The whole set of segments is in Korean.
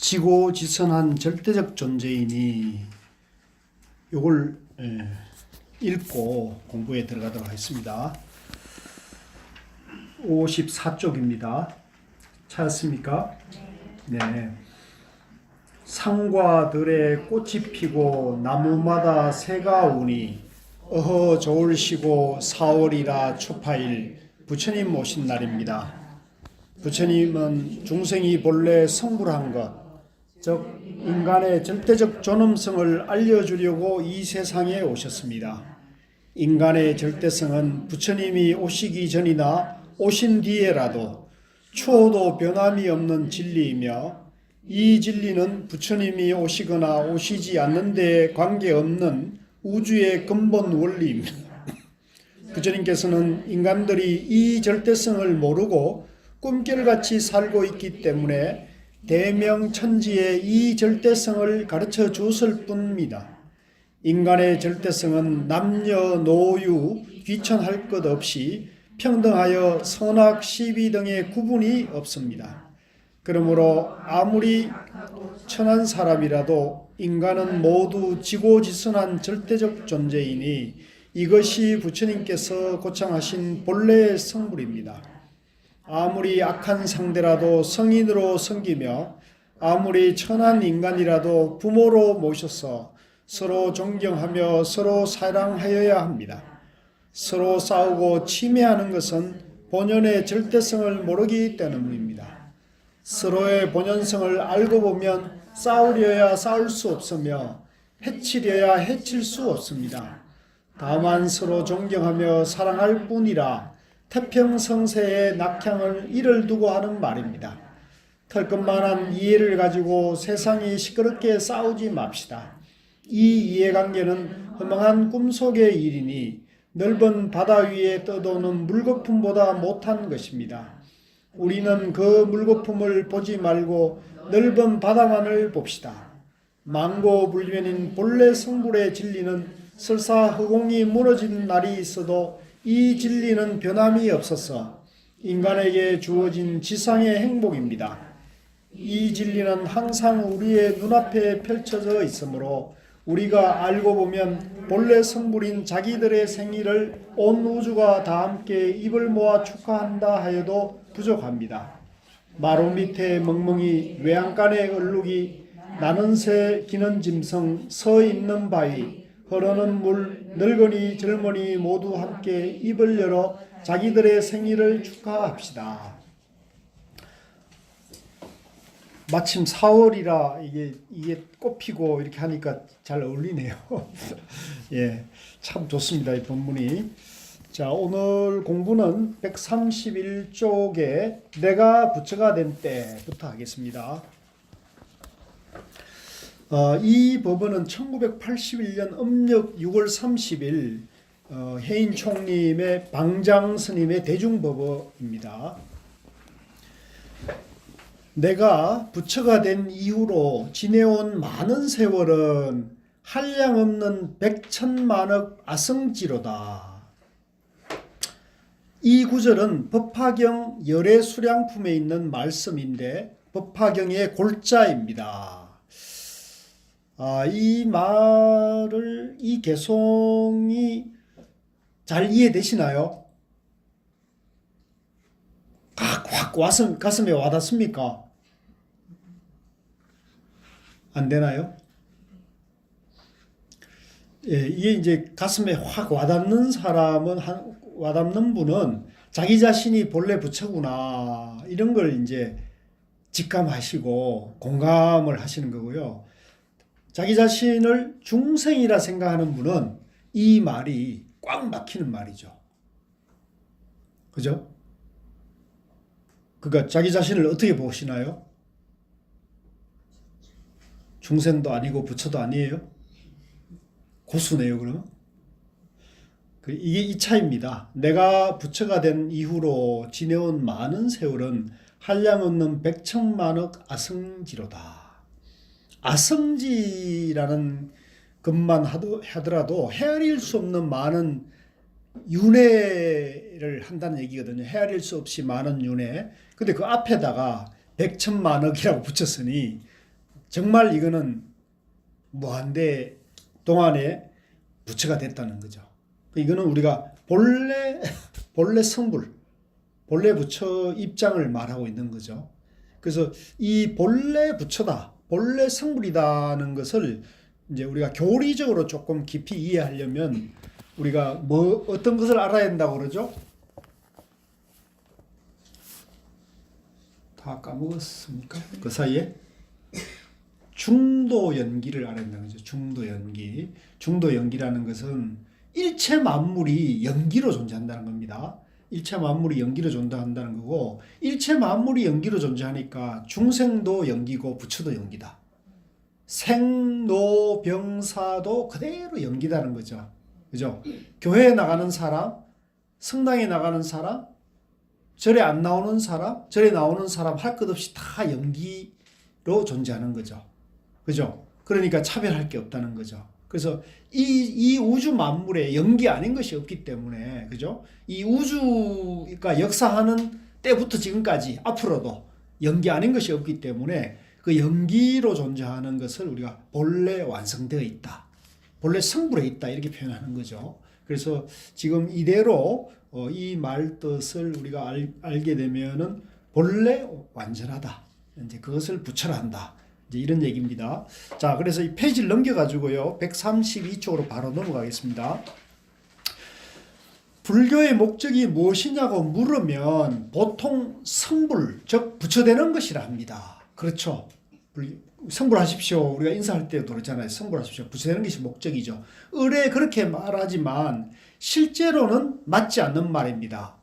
지고지선한 절대적 존재이니 요걸 읽고 공부에 들어가도록 하겠습니다. 54쪽입니다. 찾았습니까? 네. 산과 들에 꽃이 피고 나무마다 새가 우니 어허 좋을시고 4월이라 초파일 부처님 오신 날입니다. 부처님은 중생이 본래 성불한 것, 즉 인간의 절대적 존엄성을 알려주려고 이 세상에 오셨습니다. 인간의 절대성은 부처님이 오시기 전이나 오신 뒤에라도 추호도 변함이 없는 진리이며, 이 진리는 부처님이 오시거나 오시지 않는 데에 관계없는 우주의 근본 원리입니다. 부처님께서는 인간들이 이 절대성을 모르고 꿈결같이 살고 있기 때문에 대명천지에 이 절대성을 가르쳐 주었을 뿐입니다. 인간의 절대성은 남녀노유 귀천할 것 없이 평등하여 선악 시비 등의 구분이 없습니다. 그러므로 아무리 천한 사람이라도 인간은 모두 지고지선한 절대적 존재이니 이것이 부처님께서 고창하신 본래의 성불입니다. 아무리 악한 상대라도 성인으로 섬기며 아무리 천한 인간이라도 부모로 모셔서 서로 존경하며 서로 사랑하여야 합니다. 서로 싸우고 침해하는 것은 본연의 절대성을 모르기 때문입니다. 서로의 본연성을 알고 보면 싸우려야 싸울 수 없으며 해치려야 해칠 수 없습니다. 다만 서로 존경하며 사랑할 뿐이라 태평성세의 낙향을 이를 두고 하는 말입니다. 털끝만한 이해를 가지고 세상이 시끄럽게 싸우지 맙시다. 이 이해관계는 허망한 꿈속의 일이니 넓은 바다 위에 떠도는 물거품보다 못한 것입니다. 우리는 그 물거품을 보지 말고 넓은 바다만을 봅시다. 망고불변인 본래 성불의 진리는 설사 허공이 무너진 날이 있어도 이 진리는 변함이 없어서 인간에게 주어진 지상의 행복입니다. 이 진리는 항상 우리의 눈앞에 펼쳐져 있으므로 우리가 알고 보면 본래 성불인 자기들의 생일을 온 우주가 다 함께 입을 모아 축하한다 하여도 부족합니다. 마루 밑에 멍멍이, 외양간의 얼룩이, 나는 새, 기는 짐승, 서 있는 바위, 흐르는 물, 늙은이, 젊은이 모두 함께 입을 열어 자기들의 생일을 축하합시다. 마침 4월이라 이게 꽃피고 이렇게 하니까 잘 어울리네요. 예, 참 좋습니다, 이 본문이. 자, 오늘 공부는 131쪽에 내가 부처가 된 때부터 하겠습니다. 이 법원은 1981년 음력 6월 30일 해인 총림의 방장 스님의 대중법어입니다. 내가 부처가 된 이후로 지내온 많은 세월은 한량없는 백천만억 아성지로다. 이 구절은 법화경 열애수량품에 있는 말씀인데 법화경의 골자입니다. 이 말을, 이 개송이 잘 이해되시나요? 확 가슴에 와닿습니까? 안 되나요? 예, 이게 이제 가슴에 확 와닿는 와닿는 분은 자기 자신이 본래 부처구나, 이런 걸 이제 직감하시고 공감을 하시는 거고요. 자기 자신을 중생이라 생각하는 분은 이 말이 꽉 막히는 말이죠. 그죠? 그러니까 자기 자신을 어떻게 보시나요? 중생도 아니고 부처도 아니에요? 고수네요, 그러면? 이게 이 차이입니다. 내가 부처가 된 이후로 지내온 많은 세월은 한량없는 백천만억 아성지로다. 아성지라는 것만 하더라도 헤아릴 수 없는 많은 윤회를 한다는 얘기거든요. 헤아릴 수 없이 많은 윤회. 근데 그 앞에다가 백천만억이라고 붙였으니 정말 이거는 무한대 동안에 부처가 됐다는 거죠. 이거는 우리가 본래 성불, 본래 부처 입장을 말하고 있는 거죠. 그래서 이 본래 부처다, 본래 성불이다는 것을 이제 우리가 교리적으로 조금 깊이 이해하려면 우리가 어떤 것을 알아야 된다고 그러죠? 다 까먹었습니까? 그 사이에 중도 연기를 알아야 된다는 거죠. 중도 연기. 중도 연기라는 것은 일체 만물이 연기로 존재한다는 겁니다. 일체 만물이 연기로 존재한다는 거고, 일체 만물이 연기로 존재하니까 중생도 연기고 부처도 연기다. 생로병사도 그대로 연기다는 거죠. 그죠? 교회에 나가는 사람, 성당에 나가는 사람, 절에 안 나오는 사람, 절에 나오는 사람 할 것 없이 다 연기로 존재하는 거죠. 그죠? 그러니까 차별할 게 없다는 거죠. 그래서 이 우주 만물에 연기 아닌 것이 없기 때문에, 그죠? 이 우주가 역사하는 때부터 지금까지 앞으로도 연기 아닌 것이 없기 때문에 그 연기로 존재하는 것을 우리가 본래 완성되어 있다, 본래 성불해 있다, 이렇게 표현하는 거죠. 그래서 지금 이대로 이 말 뜻을 우리가 알게 되면은 본래 완전하다, 이제 그것을 부처라 한다, 이제 이런 얘기입니다. 자, 그래서 이 페이지를 넘겨가지고요, 132쪽으로 바로 넘어가겠습니다. 불교의 목적이 무엇이냐고 물으면 보통 성불, 즉 부처되는 것이라 합니다. 그렇죠. 성불하십시오. 우리가 인사할 때도 그렇잖아요. 성불하십시오. 부처되는 것이 목적이죠. 의례 그렇게 말하지만 실제로는 맞지 않는 말입니다.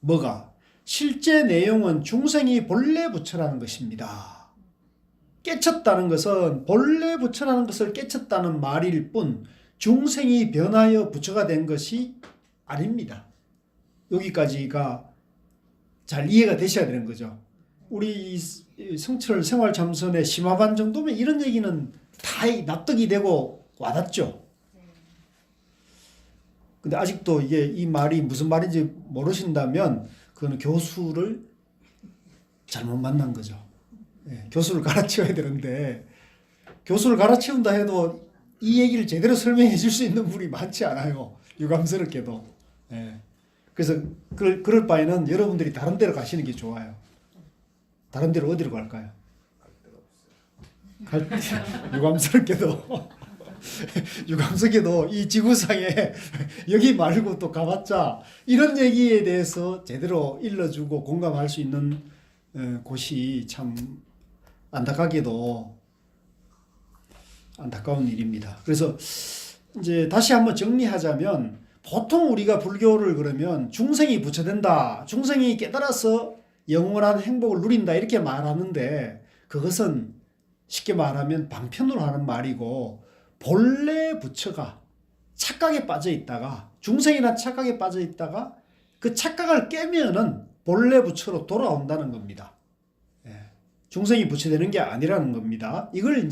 뭐가? 실제 내용은 중생이 본래 부처라는 것입니다. 깨쳤다는 것은 본래 부처라는 것을 깨쳤다는 말일 뿐 중생이 변하여 부처가 된 것이 아닙니다. 여기까지가 잘 이해가 되셔야 되는 거죠. 우리 성철 생활참선의 심화반 정도면 이런 얘기는 다 납득이 되고 와닿죠. 근데 아직도 이 말이 무슨 말인지 모르신다면 그거는 교수를 잘못 만난 거죠. 예, 교수를 가르쳐야 되는데 교수를 가르치운다 해도 이 얘기를 제대로 설명해 줄 수 있는 분이 많지 않아요. 유감스럽게도. 예. 그래서 그럴 바에는 여러분들이 다른 데로 가시는 게 좋아요. 다른 데로 어디로 갈까요? 유감스럽게도 유감스럽게도 이 지구상에 여기 말고 또 가봤자 이런 얘기에 대해서 제대로 일러주고 공감할 수 있는 곳이 참 안타깝게도 안타까운 일입니다. 그래서 이제 다시 한번 정리하자면, 보통 우리가 불교를 그러면 중생이 부처된다, 중생이 깨달아서 영원한 행복을 누린다, 이렇게 말하는데 그것은 쉽게 말하면 방편으로 하는 말이고, 본래 부처가 착각에 빠져 있다가, 중생이나 착각에 빠져 있다가 그 착각을 깨면은 본래 부처로 돌아온다는 겁니다. 중생이 부처되는 게 아니라는 겁니다. 이걸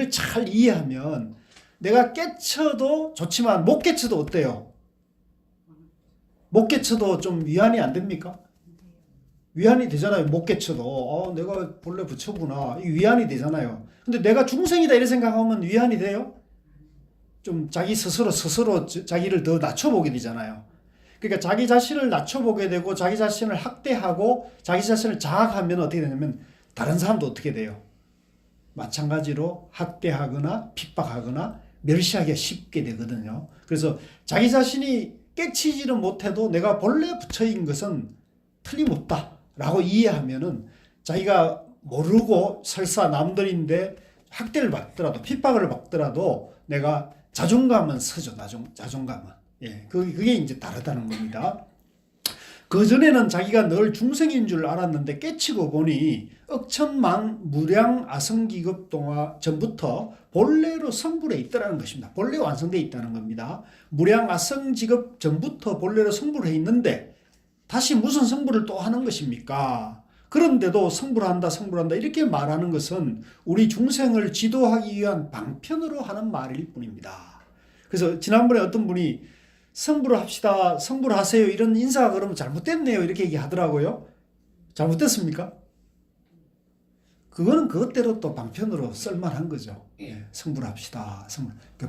잘 이해하면, 내가 깨쳐도 좋지만 못 깨쳐도 어때요? 못 깨쳐도 좀 위안이 안 됩니까? 위안이 되잖아요. 못 깨쳐도 내가 본래 부처구나, 이 위안이 되잖아요. 근데 내가 중생이다 이렇게 생각하면 위안이 돼요? 좀 자기 스스로 자기를 더 낮춰보게 되잖아요. 그러니까 자기 자신을 낮춰보게 되고 자기 자신을 학대하고 자기 자신을 자학하면 어떻게 되냐면 다른 사람도 어떻게 돼요? 마찬가지로 학대하거나 핍박하거나 멸시하기가 쉽게 되거든요. 그래서 자기 자신이 깨치지는 못해도 내가 본래 부처인 것은 틀림없다라고 이해하면은 자기가 모르고 설사 남들인데 학대를 받더라도 핍박을 받더라도 내가 자존감은 서죠. 자존감은. 예, 그게 이제 다르다는 겁니다. 그전에는 자기가 늘 중생인 줄 알았는데 깨치고 보니 억천만 무량 아성기급 동화 전부터 본래로 성불해 있더라는 것입니다. 본래 완성되어 있다는 겁니다. 무량 아성지급 전부터 본래로 성불해 있는데 다시 무슨 성불을 또 하는 것입니까? 그런데도 성불한다 이렇게 말하는 것은 우리 중생을 지도하기 위한 방편으로 하는 말일 뿐입니다. 그래서 지난번에 어떤 분이 성불을 합시다, 성불하세요, 이런 인사가 그러면 잘못됐네요, 이렇게 얘기하더라고요. 잘못됐습니까? 그거는 그것대로 또 방편으로 쓸만한 거죠. 예, 성불합시다.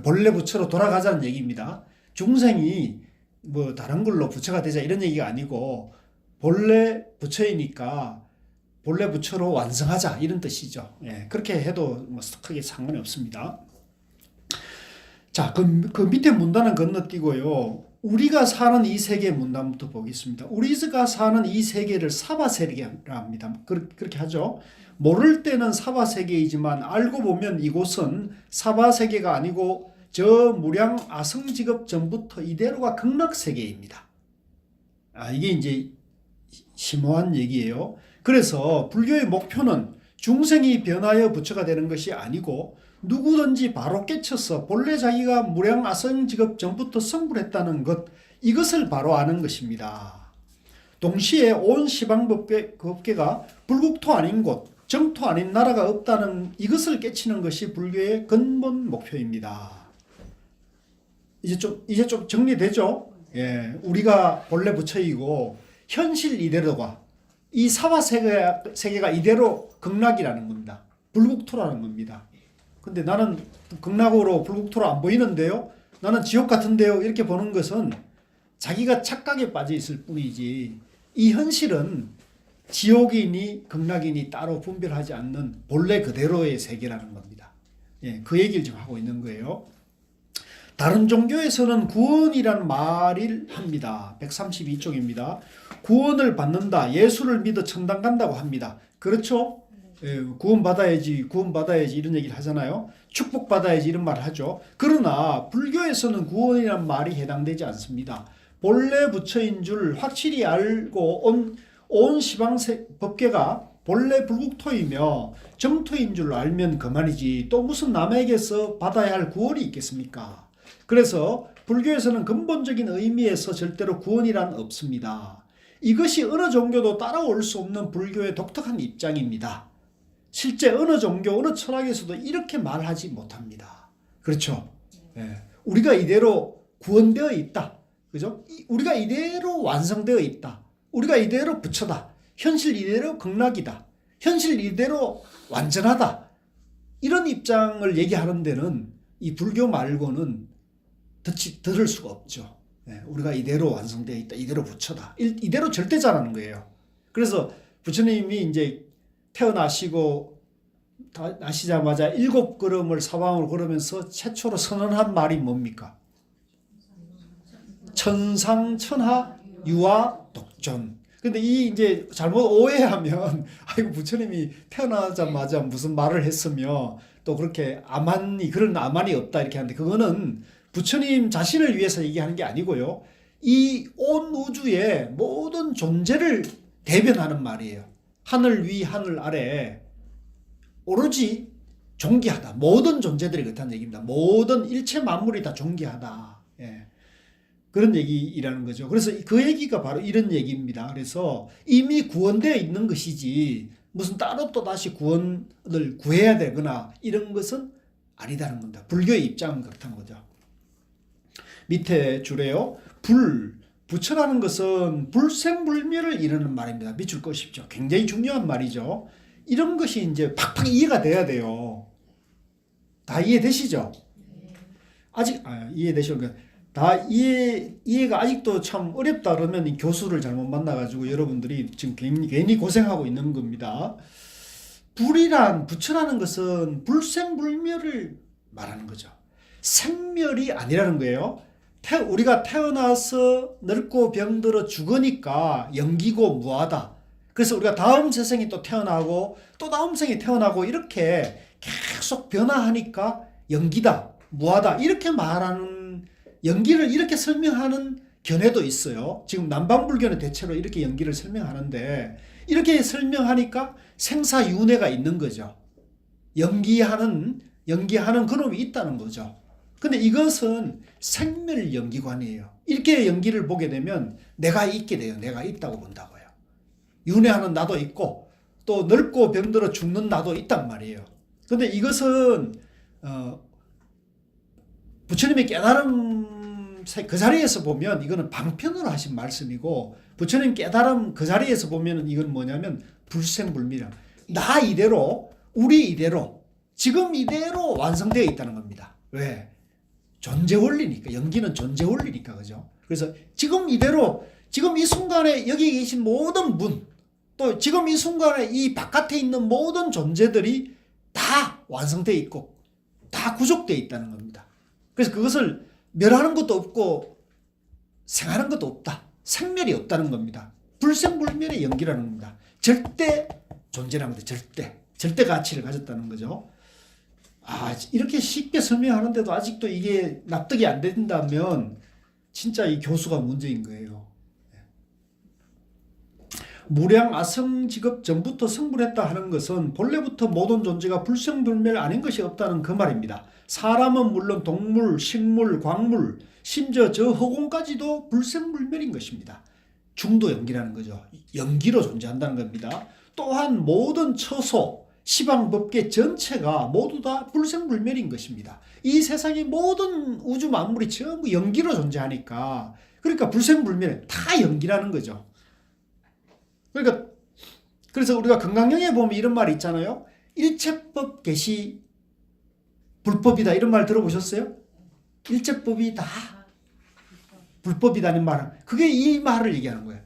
본래 부처로 돌아가자는 얘기입니다. 중생이 뭐 다른 걸로 부처가 되자 이런 얘기가 아니고 본래 부처이니까 본래 부처로 완성하자 이런 뜻이죠. 예, 그렇게 해도 뭐 크게 상관이 없습니다. 자, 그 밑에 문단은 건너뛰고요. 우리가 사는 이 세계 문단부터 보겠습니다. 우리가 사는 이 세계를 사바세계라 합니다. 그렇게 하죠. 모를 때는 사바세계이지만 알고 보면 이곳은 사바세계가 아니고 저 무량 아성직업 전부터 이대로가 극락세계입니다. 이게 이제 심오한 얘기예요. 그래서 불교의 목표는 중생이 변하여 부처가 되는 것이 아니고 누구든지 바로 깨쳐서 본래 자기가 무량 아성직업 전부터 성불했다는 것, 이것을 바로 아는 것입니다. 동시에 온 시방법계가 불국토 아닌 곳, 정토 아닌 나라가 없다는 이것을 깨치는 것이 불교의 근본 목표입니다. 이제 좀 정리되죠? 예, 우리가 본래 부처이고 현실 이대로가 이 사바 세계가 이대로 극락이라는 겁니다. 불국토라는 겁니다. 근데 나는 극락으로 불국토로 안 보이는데요. 나는 지옥 같은데요. 이렇게 보는 것은 자기가 착각에 빠져 있을 뿐이지 이 현실은 지옥이니 극락이니 따로 분별하지 않는 본래 그대로의 세계라는 겁니다. 예, 그 얘기를 지금 하고 있는 거예요. 다른 종교에서는 구원이라는 말을 합니다. 132쪽입니다. 구원을 받는다. 예수를 믿어 천당 간다고 합니다. 그렇죠? 예, 구원받아야지 이런 얘기를 하잖아요. 축복받아야지 이런 말을 하죠. 그러나 불교에서는 구원이라는 말이 해당되지 않습니다. 본래 부처인 줄 확실히 알고 온 시방 법계가 본래 불국토이며 정토인 줄 알면 그만이지 또 무슨 남에게서 받아야 할 구원이 있겠습니까? 그래서 불교에서는 근본적인 의미에서 절대로 구원이란 없습니다. 이것이 어느 종교도 따라올 수 없는 불교의 독특한 입장입니다. 실제 어느 종교, 어느 철학에서도 이렇게 말하지 못합니다. 그렇죠? 예. 우리가 이대로 구원되어 있다. 그죠? 우리가 이대로 완성되어 있다. 우리가 이대로 부처다. 현실 이대로 극락이다. 현실 이대로 완전하다. 이런 입장을 얘기하는 데는 이 불교 말고는 들을 수가 없죠. 예. 우리가 이대로 완성되어 있다. 이대로 부처다. 이대로 절대자라는 거예요. 그래서 부처님이 이제 태어나시고 나시자마자 7걸음을 사방으로 걸으면서 최초로 선언한 말이 뭡니까? 천상천하 유아 독존. 근데 이 이제 잘못 오해하면 아이고 부처님이 태어나자마자 무슨 말을 했으며 또 그렇게 그런 아만이 없다 이렇게 하는데 그거는 부처님 자신을 위해서 얘기하는 게 아니고요. 이 온 우주의 모든 존재를 대변하는 말이에요. 하늘 위 하늘 아래 오로지 존귀하다. 모든 존재들이 그렇다는 얘기입니다. 모든 일체 만물이 다 존귀하다. 예. 그런 얘기라는 거죠. 그래서 그 얘기가 바로 이런 얘기입니다. 그래서 이미 구원되어 있는 것이지 무슨 따로 또 다시 구원을 구해야 되거나 이런 것은 아니다는 겁니다. 불교의 입장은 그렇다는 거죠. 밑에 줄에요. 부처라는 것은 불생불멸을 이루는 말입니다. 밑줄 끄십시오. 굉장히 중요한 말이죠. 이런 것이 이제 팍팍 이해가 돼야 돼요. 다 이해되시죠? 아직 이해되시는 다 이해가 아직도 참 어렵다 그러면 이 교수를 잘못 만나가지고 여러분들이 지금 괜히 고생하고 있는 겁니다. 부처라는 것은 불생불멸을 말하는 거죠. 생멸이 아니라는 거예요. 우리가 태어나서 늙고 병들어 죽으니까 영기고 무하다. 그래서 우리가 다음 세상이 또 태어나고 또 다음 생이 태어나고 이렇게 계속 변화하니까 영기다, 무하다 이렇게 말하는 영기를 이렇게 설명하는 견해도 있어요. 지금 남방불교는 대체로 이렇게 영기를 설명하는데 이렇게 설명하니까 생사윤회가 있는 거죠. 연기하는 그놈이 있다는 거죠. 근데 이것은 생멸연기관이에요. 이렇게 연기를 보게 되면 내가 있게 돼요. 내가 있다고 본다고요. 윤회하는 나도 있고 또 늙고 병들어 죽는 나도 있단 말이에요. 근데 이것은 부처님의 깨달음 그 자리에서 보면 이거는 방편으로 하신 말씀이고 부처님 깨달음 그 자리에서 보면 이건 뭐냐면 불생불멸이야. 나 이대로 우리 이대로 지금 이대로 완성되어 있다는 겁니다. 왜? 존재 원리니까. 연기는 존재 원리니까. 그죠? 그래서 지금 이대로 지금 이 순간에 여기 계신 모든 분, 또 지금 이 순간에 이 바깥에 있는 모든 존재들이 다 완성되어 있고 다 구족되어 있다는 겁니다. 그래서 그것을 멸하는 것도 없고 생하는 것도 없다. 생멸이 없다는 겁니다. 불생불멸의 연기라는 겁니다. 절대 존재라는 거죠. 절대 가치를 가졌다는 거죠. 이렇게 쉽게 설명하는데도 아직도 이게 납득이 안 된다면 진짜 이 교수가 문제인 거예요. 무량아성직업 전부터 성불했다 하는 것은 본래부터 모든 존재가 불생불멸 아닌 것이 없다는 그 말입니다. 사람은 물론 동물, 식물, 광물, 심지어 저 허공까지도 불생불멸인 것입니다. 중도 연기라는 거죠. 연기로 존재한다는 겁니다. 또한 모든 처소, 시방법계 전체가 모두 다 불생불멸인 것입니다. 이 세상의 모든 우주 만물이 전부 연기로 존재하니까, 그러니까 불생불멸 다 연기라는 거죠. 그러니까 그래서 우리가 건강영에 보면 이런 말이 있잖아요. 일체법 개시 불법이다, 이런 말 들어보셨어요? 일체법이 다 불법이다는 말은 그게 이 말을 얘기하는 거예요.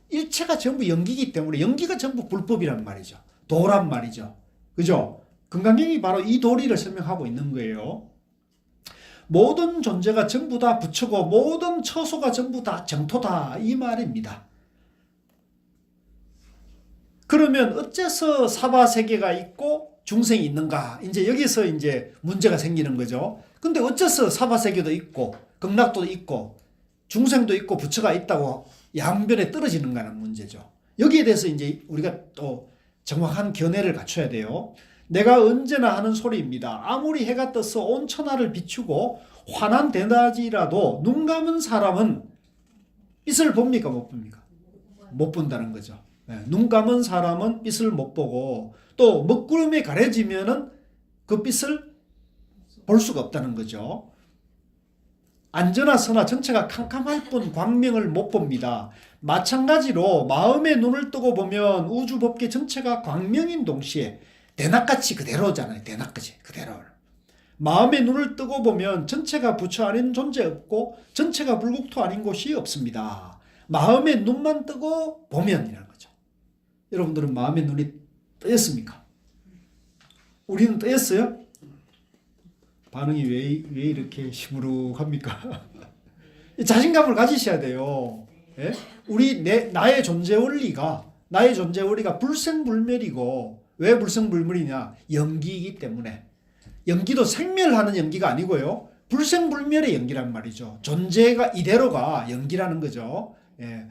일체가 전부 연기이기 때문에 연기가 전부 불법이란 말이죠. 도란 말이죠. 그죠? 건강경이 바로 이 도리를 설명하고 있는 거예요. 모든 존재가 전부 다 부처고 모든 처소가 전부 다 정토다, 이 말입니다. 그러면 어째서 사바세계가 있고 중생이 있는가? 이제 여기서 이제 문제가 생기는 거죠. 근데 어째서 사바세계도 있고 극락도 있고 중생도 있고 부처가 있다고 양변에 떨어지는가는 문제죠. 여기에 대해서 이제 우리가 또 정확한 견해를 갖춰야 돼요. 내가 언제나 하는 소리입니다. 아무리 해가 떠서 온 천하를 비추고 환한 대낮이라도 눈 감은 사람은 빛을 봅니까? 못 봅니까? 못 본다는 거죠. 눈 감은 사람은 빛을 못 보고 또 먹구름에 가려지면은 그 빛을 볼 수가 없다는 거죠. 안저나 서나 전체가 캄캄할 뿐 광명을 못 봅니다. 마찬가지로 마음의 눈을 뜨고 보면 우주 법계 전체가 광명인 동시에 대낮같이 그대로잖아요. 대낮같이 그대로. 마음의 눈을 뜨고 보면 전체가 부처 아닌 존재 없고 전체가 불국토 아닌 곳이 없습니다. 마음의 눈만 뜨고 보면이라는 거죠. 여러분들은 마음의 눈이 뜨였습니까? 우리는 뜨였어요? 반응이 왜 이렇게 시무룩합니까? 자신감을 가지셔야 돼요. 예? 나의 존재 원리가 불생불멸이고, 왜 불생불멸이냐? 연기이기 때문에. 연기도 생멸하는 연기가 아니고요. 불생불멸의 연기란 말이죠. 존재가 이대로가 연기라는 거죠. 예.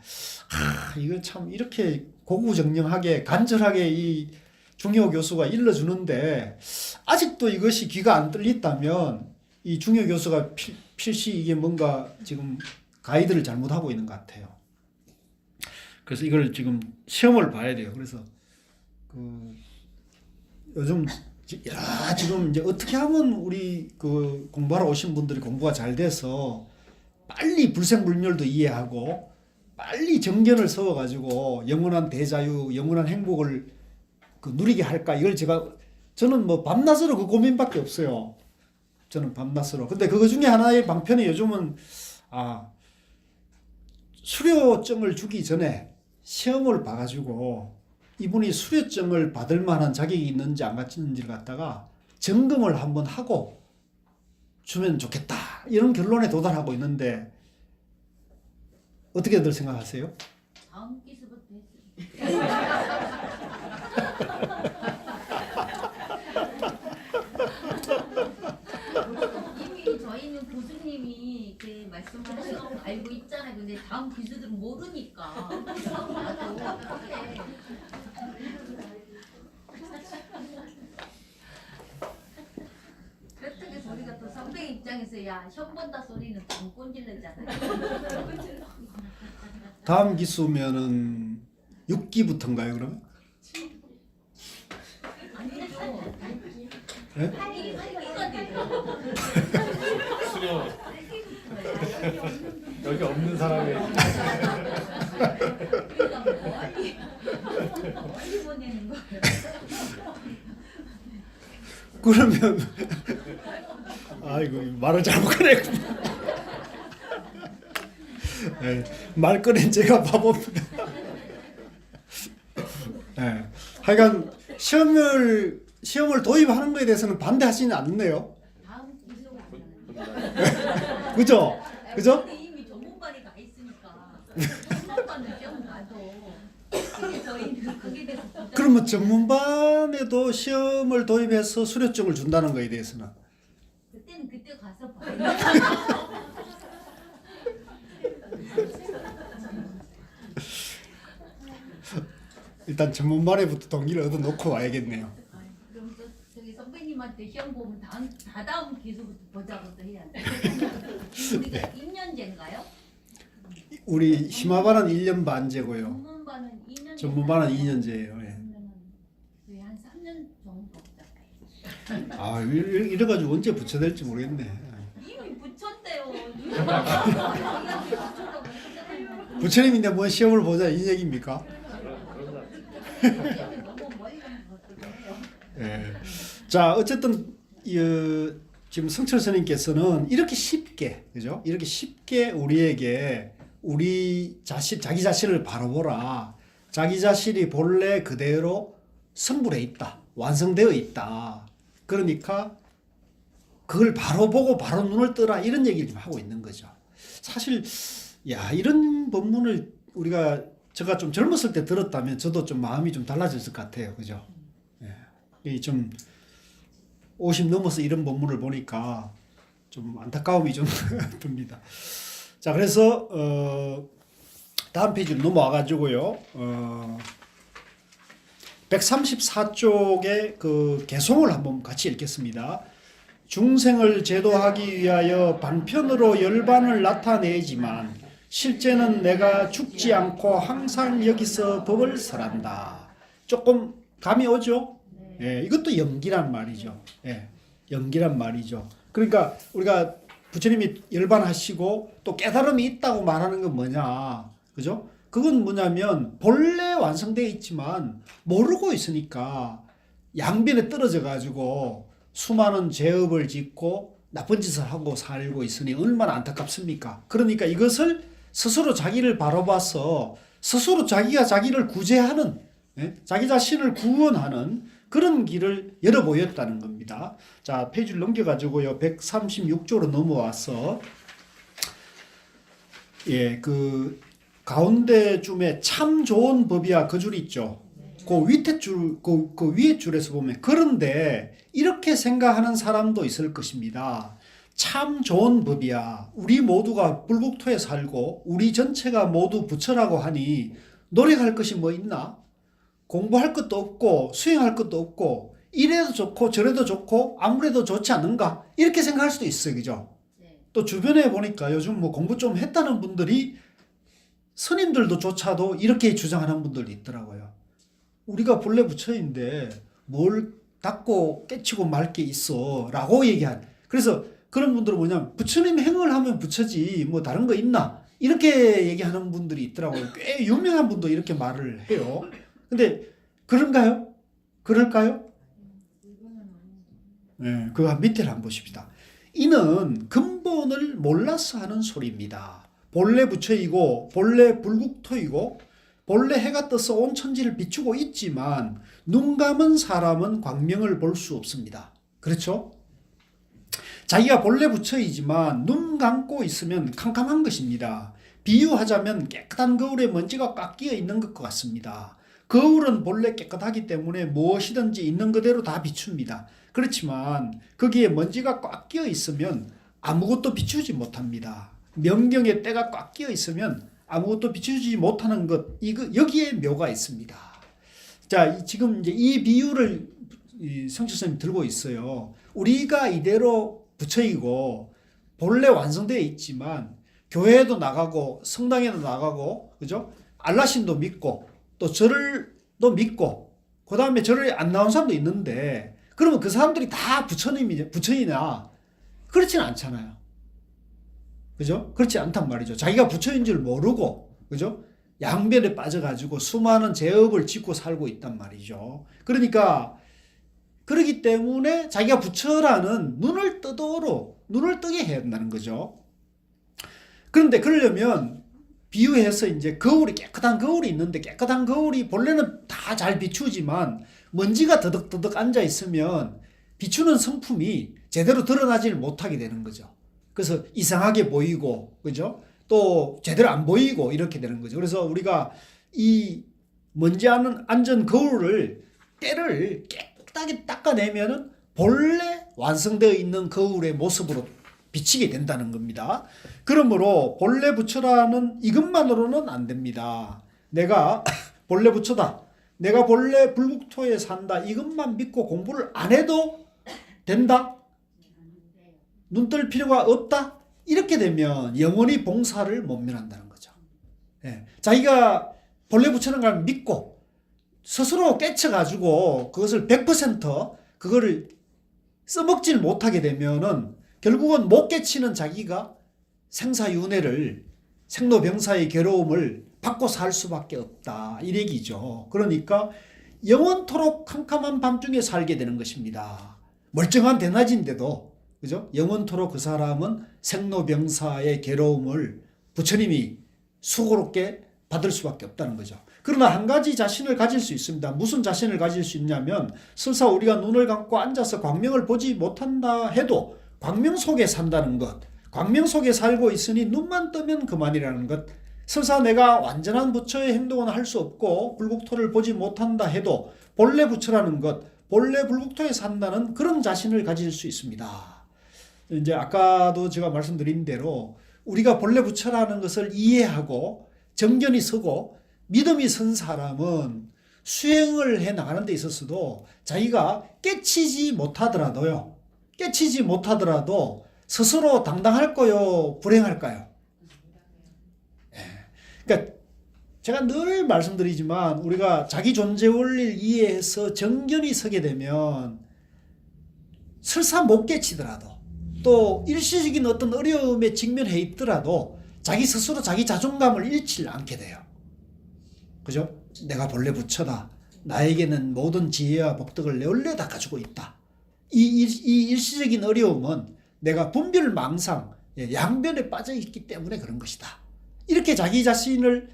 이거 참 이렇게 고구정령하게 간절하게 이 중효 교수가 일러주는데 아직도 이것이 귀가 안 뚫렸다면 이 중효 교수가 필시 이게 뭔가 지금 가이드를 잘못하고 있는 것 같아요. 그래서 이걸 지금 시험을 봐야 돼요. 그래서 요즘 지금 이제 어떻게 하면 우리 공부하러 오신 분들이 공부가 잘 돼서 빨리 불생불멸도 이해하고 빨리 정견을 세워가지고 영원한 대자유, 영원한 행복을 누리게 할까? 이걸 저는 뭐 밤낮으로 그 고민밖에 없어요. 저는 밤낮으로. 근데 그거 중에 하나의 방편이 요즘은 수료증을 주기 전에 시험을 봐가지고 이분이 수료증을 받을 만한 자격이 있는지 안 갖는지를 갖다가 점검을 한번 하고 주면 좋겠다, 이런 결론에 도달하고 있는데 어떻게들 생각하세요? 다음 기수부터 했어요. 이미 저희는 교수님이 이렇게 말씀하신 거 알고 있잖아요. 근데 다음 기수들은 모르니까. 나도 그래. 그렇다고 저희가 또 선배 입장에서 야 시험 본다 소리는 좀 꼰질르잖아요. 다음 기수면은 6기부터인가요, 그러면? 아니죠. 네? 수료 여기 없는 사람이 그러니까 멀리 보내는 거예요. 그러면 아이고 말을 잘못 꺼냈구나. 네, 말 꺼낸 제가 바보입니다. 네, 하여간 시험을 도입하는 것에 대해서는 반대하시는 않네요. 다음 기수가 안 그죠? 그죠? 근데 이미 전문반이 가 있으니까 전문반은 시험 가도 그게 저희는 그게 돼서 그러면 전문반에도 시험을 도입해서 수료증을 준다는 거에 대해서는 그때는 그때 가서 봐요. 일단 전문반에부터 동기를 얻어 놓고 와야겠네요. 그럼 또 저기 선배님한테 시험 보면 다다음 기수부터 보자고 또 해야 돼. 우리가 2년제인가요? 우리 심화반은 1년 반제고요. 전문반은 2년. 전문반은 2년제예요. 예. 거의 한 3년 정도 없다. 아, 이래가지고 언제 부처될지 모르겠네. 이미 붙였대요. 저희한테 붙였다고 했잖아요. 부처님인데 뭐 시험을 보자 이 얘기입니까? 너무 멀리 간것 같기도 해요. 예. 자, 어쨌든 지금 성철 스님께서는 이렇게 쉽게, 그죠? 이렇게 쉽게 우리에게 자기 자신을 바라보라. 자기 자신이 본래 그대로 성불해 있다. 완성되어 있다. 그러니까 그걸 바로 보고 바로 눈을 뜨라 이런 얘기를 좀 하고 있는 거죠. 사실 이런 법문을 제가 좀 젊었을 때 들었다면 저도 좀 마음이 좀 달라졌을 것 같아요. 그죠? 예. 좀 50 넘어서 이런 법문을 보니까 좀 안타까움이 좀 듭니다. 자, 그래서 다음 페이지로 넘어와 가지고요. 134쪽의 그 개송을 한번 같이 읽겠습니다. 중생을 제도하기 위하여 반편으로 열반을 나타내지만 실제는 내가 죽지 않고 항상 여기서 법을 설한다. 조금 감이 오죠? 예, 이것도 연기란 말이죠. 예, 연기란 말이죠. 그러니까 우리가 부처님이 열반하시고 또 깨달음이 있다고 말하는 건 뭐냐, 그죠? 그건 뭐냐면 본래 완성되어 있지만 모르고 있으니까 양변에 떨어져 가지고 수많은 죄업을 짓고 나쁜 짓을 하고 살고 있으니 얼마나 안타깝습니까? 그러니까 이것을 스스로 자기를 바라봐서 스스로 자기가 자기를 구제하는, 자기 자신을 구원하는 그런 길을 열어 보였다는 겁니다. 자, 페이지를 넘겨가지고요. 136조로 넘어와서 그 가운데쯤에 참 좋은 법이야 그 줄 있죠. 그 밑에 줄, 그 위에 줄에서 보면 그런데 이렇게 생각하는 사람도 있을 것입니다. 참 좋은 법이야. 우리 모두가 불국토에 살고 우리 전체가 모두 부처라고 하니 노력할 것이 뭐 있나? 공부할 것도 없고 수행할 것도 없고 이래도 좋고 저래도 좋고 아무래도 좋지 않은가? 이렇게 생각할 수도 있어요. 그죠? 또 주변에 보니까 요즘 뭐 공부 좀 했다는 분들이 스님들도조차도 이렇게 주장하는 분들이 있더라고요. 우리가 본래 부처인데 뭘 닦고 깨치고 말 게 있어 라고 얘기한. 그래서 그런 분들은 뭐냐면 부처님 행을 하면 부처지 뭐 다른 거 있나 이렇게 얘기하는 분들이 있더라고요. 꽤 유명한 분도 이렇게 말을 해요. 근데 그런가요? 그럴까요? 네, 그 밑에를 한번 보십시다. 이는 근본을 몰라서 하는 소리입니다. 본래 부처이고 본래 불국토이고 본래 해가 떠서 온 천지를 비추고 있지만 눈 감은 사람은 광명을 볼 수 없습니다. 그렇죠? 자기가 본래 부처이지만 눈 감고 있으면 캄캄한 것입니다. 비유하자면 깨끗한 거울에 먼지가 꽉 끼어 있는 것과 같습니다. 거울은 본래 깨끗하기 때문에 무엇이든지 있는 그대로 다 비춥니다. 그렇지만 거기에 먼지가 꽉 끼어 있으면 아무것도 비추지 못합니다. 명경에 때가 꽉 끼어 있으면 아무것도 비추지 못하는 것, 여기에 묘가 있습니다. 자, 지금 이제 이 비유를 성철 스님이 들고 있어요. 우리가 이대로 부처이고 본래 완성되어 있지만 교회에도 나가고 성당에도 나가고, 그죠? 알라신도 믿고 또 절을도 믿고 그 다음에 절을 안 나온 사람도 있는데 그러면 그 사람들이 다 부처이냐? 그렇지는 않잖아요. 그죠? 그렇지 않단 말이죠. 자기가 부처인 줄 모르고, 그죠? 양변에 빠져가지고 수많은 죄업을 짓고 살고 있단 말이죠. 그러니까, 그렇기 그렇기 때문에 자기가 부처라는 눈을 뜨게 해야 한다는 거죠. 그런데 그러려면 비유해서 이제 깨끗한 거울이 있는데 깨끗한 거울이 본래는 다 잘 비추지만 먼지가 더덕더덕 앉아 있으면 비추는 성품이 제대로 드러나질 못하게 되는 거죠. 그래서 이상하게 보이고, 그죠? 또 제대로 안 보이고 이렇게 되는 거죠. 그래서 우리가 이 먼지 앉은 거울을 때를 깨끗하게 닦아내면은 본래 완성되어 있는 거울의 모습으로 비치게 된다는 겁니다. 그러므로 본래 부처라는 이것만으로는 안 됩니다. 내가 본래 부처다. 내가 본래 불국토에 산다. 이것만 믿고 공부를 안 해도 된다. 눈 뜰 필요가 없다. 이렇게 되면 영원히 봉사를 못 면한다는 거죠. 예. 자기가 본래 부처는 걸 믿고 스스로 깨쳐가지고 그것을 100% 그거를 써먹질 못하게 되면은 결국은 못 깨치는 자기가 생사윤회를 생로병사의 괴로움을 받고 살 수밖에 없다. 이 얘기죠. 그러니까 영원토록 캄캄한 밤중에 살게 되는 것입니다. 멀쩡한 대낮인데도 그죠? 영원토록 그 사람은 생로병사의 괴로움을 부처님이 수고롭게 받을 수밖에 없다는 거죠. 그러나 한 가지 자신을 가질 수 있습니다. 무슨 자신을 가질 수 있냐면 설사 우리가 눈을 감고 앉아서 광명을 보지 못한다 해도 광명 속에 산다는 것, 광명 속에 살고 있으니 눈만 뜨면 그만이라는 것, 설사 내가 완전한 부처의 행동은 할 수 없고 불국토를 보지 못한다 해도 본래 부처라는 것, 본래 불국토에 산다는 그런 자신을 가질 수 있습니다. 이제 아까도 제가 말씀드린 대로 우리가 본래 부처라는 것을 이해하고 정견이 서고 믿음이 선 사람은 수행을 해 나가는 데 있어서도 자기가 깨치지 못하더라도 스스로 당당할까요? 불행할까요? 그러니까 제가 늘 말씀드리지만 우리가 자기 존재 원리를 이해해서 정견이 서게 되면 설사 못 깨치더라도 또 일시적인 어떤 어려움에 직면해 있더라도 자기 스스로 자기 자존감을 잃지 않게 돼요. 그죠? 내가 본래 부처다. 나에게는 모든 지혜와 복덕을 내 원래 다 가지고 있다. 이 일시적인 어려움은 내가 분별망상, 양변에 빠져 있기 때문에 그런 것이다. 이렇게 자기 자신을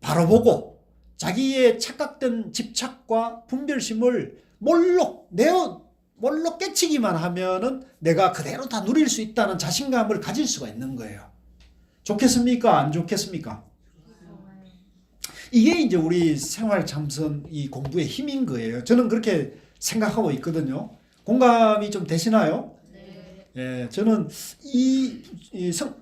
바로 보고 자기의 착각된 집착과 분별심을 몰록 깨치기만 하면은 내가 그대로 다 누릴 수 있다는 자신감을 가질 수가 있는 거예요. 좋겠습니까? 안 좋겠습니까? 이게 이제 우리 생활 참선 이 공부의 힘인 거예요. 저는 그렇게 생각하고 있거든요. 공감이 좀 되시나요? 네. 예, 저는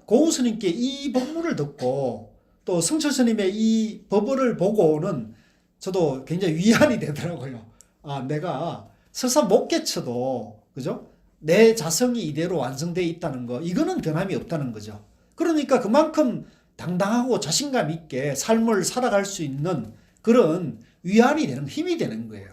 고우 스님께 이 법문을 듣고 또 성철 스님의 이 법을 보고는 저도 굉장히 위안이 되더라고요. 아, 내가 설사 못 깨쳐도, 그죠? 내 자성이 이대로 완성되어 있다는 거, 이거는 변함이 없다는 거죠. 그러니까 그만큼 당당하고 자신감 있게 삶을 살아갈 수 있는 그런 위안이 되는, 힘이 되는 거예요.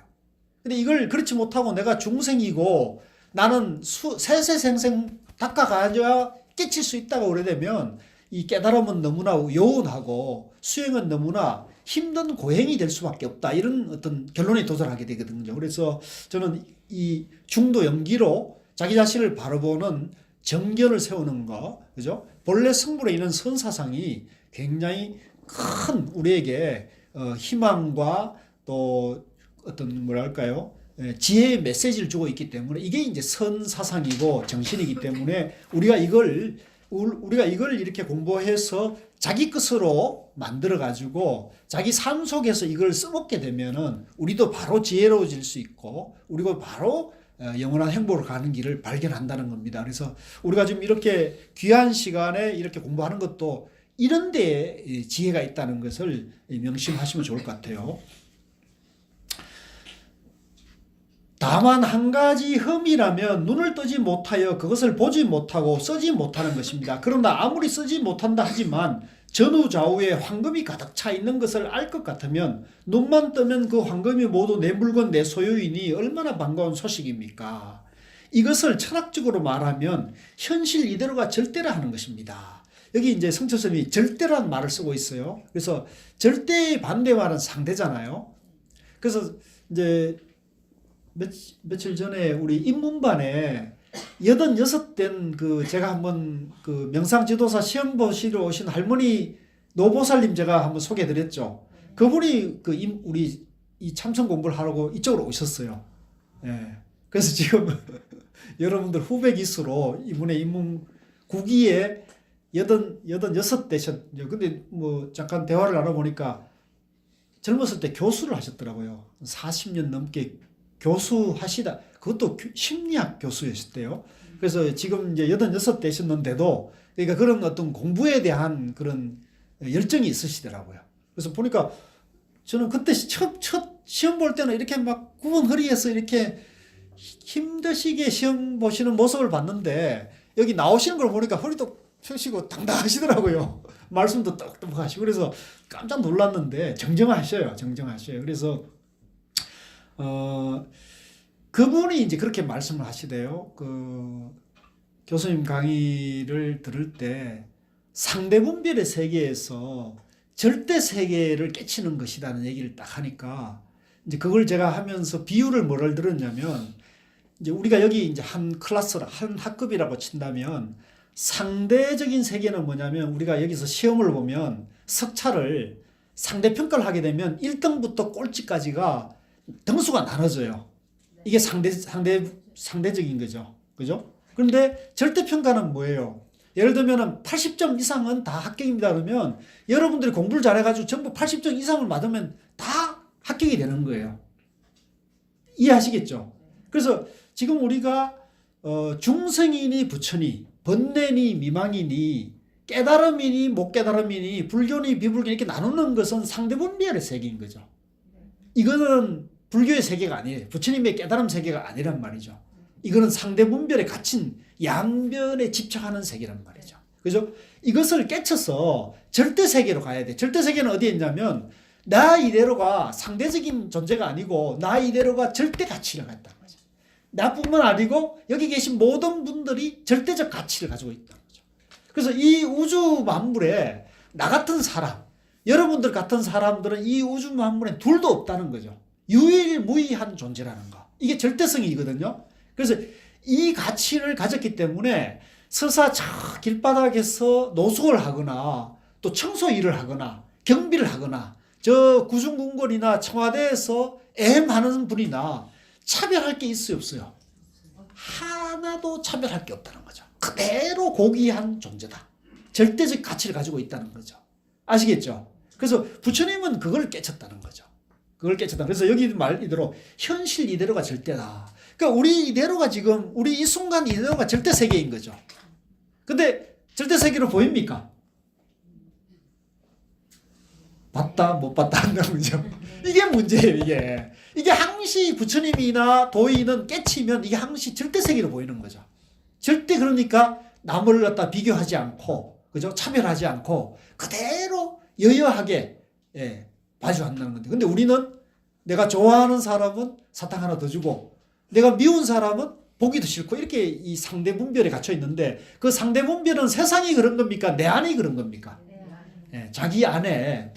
근데 이걸 그렇지 못하고 내가 중생이고 나는 세세생생 닦아가야 깨칠 수 있다고 그러되면 이 깨달음은 너무나 요원하고 수행은 너무나 힘든 고행이 될 수밖에 없다. 이런 어떤 결론에 도달하게 되거든요. 그래서 저는 이 중도 연기로 자기 자신을 바라보는 정견을 세우는 거, 그죠? 본래 성불에 있는 선사상이 굉장히 큰 우리에게 희망과 또 어떤 뭐랄까요? 지혜의 메시지를 주고 있기 때문에 이게 이제 선사상이고 정신이기 때문에 우리가 이걸 이렇게 공부해서 자기 것으로 만들어 가지고 자기 삶 속에서 이걸 써먹게 되면은 우리도 바로 지혜로워질 수 있고 우리가 바로 영원한 행복으로 가는 길을 발견한다는 겁니다. 그래서 우리가 지금 이렇게 귀한 시간에 이렇게 공부하는 것도 이런 데에 지혜가 있다는 것을 명심하시면 좋을 것 같아요. 다만 한 가지 흠이라면 눈을 뜨지 못하여 그것을 보지 못하고 쓰지 못하는 것입니다. 그러나 아무리 쓰지 못한다 하지만 전후좌우에 황금이 가득 차 있는 것을 알 것 같으면 눈만 뜨면 그 황금이 모두 내 물건 내 소유이니 얼마나 반가운 소식입니까? 이것을 철학적으로 말하면 현실 이대로가 절대라 하는 것입니다. 여기 이제 성철스님이 절대라는 말을 쓰고 있어요. 그래서 절대의 반대 말은 상대잖아요. 그래서 이제 며칠 전에 우리 인문반에 86된 그 제가 한번 그 명상지도사 시험 보시러 오신 할머니 노보살님 제가 한번 소개해드렸죠. 그분이 그 우리 이 참선 공부를 하라고 이쪽으로 오셨어요. 예. 그래서 지금 여러분들 후배 기수로 이분의 인문 9기에 86 되셨죠. 근데 뭐 잠깐 대화를 나눠보니까 젊었을 때 교수를 하셨더라고요. 40년 넘게 교수하시다. 그것도 심리학 교수였대요. 그래서 지금 이제 86 되셨는데도 그러니까 그런 어떤 공부에 대한 그런 열정이 있으시더라고요. 그래서 보니까 저는 그때 첫 시험 볼 때는 이렇게 막 굽은 허리에서 이렇게 힘드시게 시험 보시는 모습을 봤는데 여기 나오시는 걸 보니까 허리도 펴시고 당당하시더라고요. 말씀도 똑똑 하시고 그래서 깜짝 놀랐는데 정정하셔요. 그래서 그분이 이제 그렇게 말씀을 하시대요. 그 교수님 강의를 들을 때 상대분별의 세계에서 절대 세계를 깨치는 것이라는 얘기를 딱 하니까 이제 그걸 제가 하면서 비유를 뭐를 들었냐면 이제 우리가 여기 이제 한 클래스라 한 학급이라고 친다면 상대적인 세계는 뭐냐면 우리가 여기서 시험을 보면 석차를 상대평가를 하게 되면 1등부터 꼴찌까지가 등수가 나눠져요. 이게 상대적인 거죠. 그죠? 그런데 절대평가는 뭐예요? 예를 들면 80점 이상은 다 합격입니다. 그러면 여러분들이 공부를 잘해가지고 전부 80점 이상을 받으면 다 합격이 되는 거예요. 이해하시겠죠? 그래서 지금 우리가 중생이니 부처니 번뇌니 미망이니 깨달음이니 못 깨달음이니 불교니 비불교니 이렇게 나누는 것은 상대분별의 세계인 거죠. 이거는 불교의 세계가 아니에요. 부처님의 깨달음 세계가 아니란 말이죠. 이거는 상대분별에 갇힌 양변에 집착하는 세계란 말이죠. 그죠? 이것을 깨쳐서 절대세계로 가야 돼. 절대세계는 어디에 있냐면 나 이대로가 상대적인 존재가 아니고 나 이대로가 절대 가치를 갖다. 나뿐만 아니고 여기 계신 모든 분들이 절대적 가치를 가지고 있다는 거죠. 그래서 이 우주 만물에 나 같은 사람, 여러분들 같은 사람들은 이 우주 만물에 둘도 없다는 거죠. 유일무이한 존재라는 거. 이게 절대성이거든요. 그래서 이 가치를 가졌기 때문에 서사 저 길바닥에서 노숙을 하거나 또 청소 일을 하거나 경비를 하거나 저 구중궁궐이나 청와대에서 애엠하는 분이나 차별할 게 있어요, 없어요? 하나도 차별할 게 없다는 거죠. 그대로 고귀한 존재다. 절대적 가치를 가지고 있다는 거죠. 아시겠죠? 그래서 부처님은 그걸 깨쳤다는 거죠. 그래서 여기 말 이대로 현실 이대로가 절대다. 그러니까 우리 이대로가 지금 우리 이 순간 이대로가 절대 세계인 거죠. 근데 절대 세계로 보입니까? 봤다 못 봤다 한다는 거죠. 이게 문제예요. 이게 항시 부처님이나 도인은 깨치면 이게 항시 절대 세계로 보이는 거죠. 절대 그러니까 남을 갖다 비교하지 않고 그죠? 차별하지 않고 그대로 여여하게 봐주한다는 건데 근데 우리는 내가 좋아하는 사람은 사탕 하나 더 주고 내가 미운 사람은 보기도 싫고 이렇게 이 상대 분별에 갇혀 있는데 그 상대 분별은 세상이 그런 겁니까? 내 안이 그런 겁니까? 자기 안에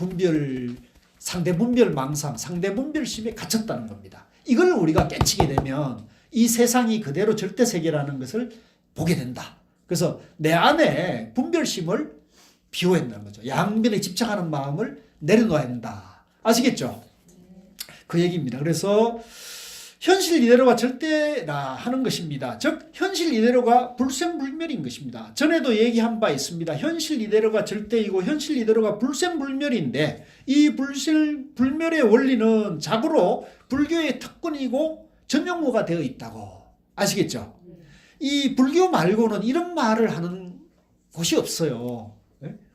상대 분별 망상, 상대 분별심에 갇혔다는 겁니다. 이걸 우리가 깨치게 되면 이 세상이 그대로 절대 세계라는 것을 보게 된다. 그래서 내 안에 분별심을 비워야 한다는 거죠. 양변에 집착하는 마음을 내려놓아야 한다. 아시겠죠? 그 얘기입니다. 그래서 현실 이대로가 절대라 하는 것입니다. 즉 현실 이대로가 불생불멸인 것입니다. 전에도 얘기한 바 있습니다. 현실 이대로가 절대이고 현실 이대로가 불생불멸인데 이 불생불멸의 원리는 자고로 불교의 특권이고 전용어가 되어 있다고 아시겠죠? 이 불교 말고는 이런 말을 하는 곳이 없어요.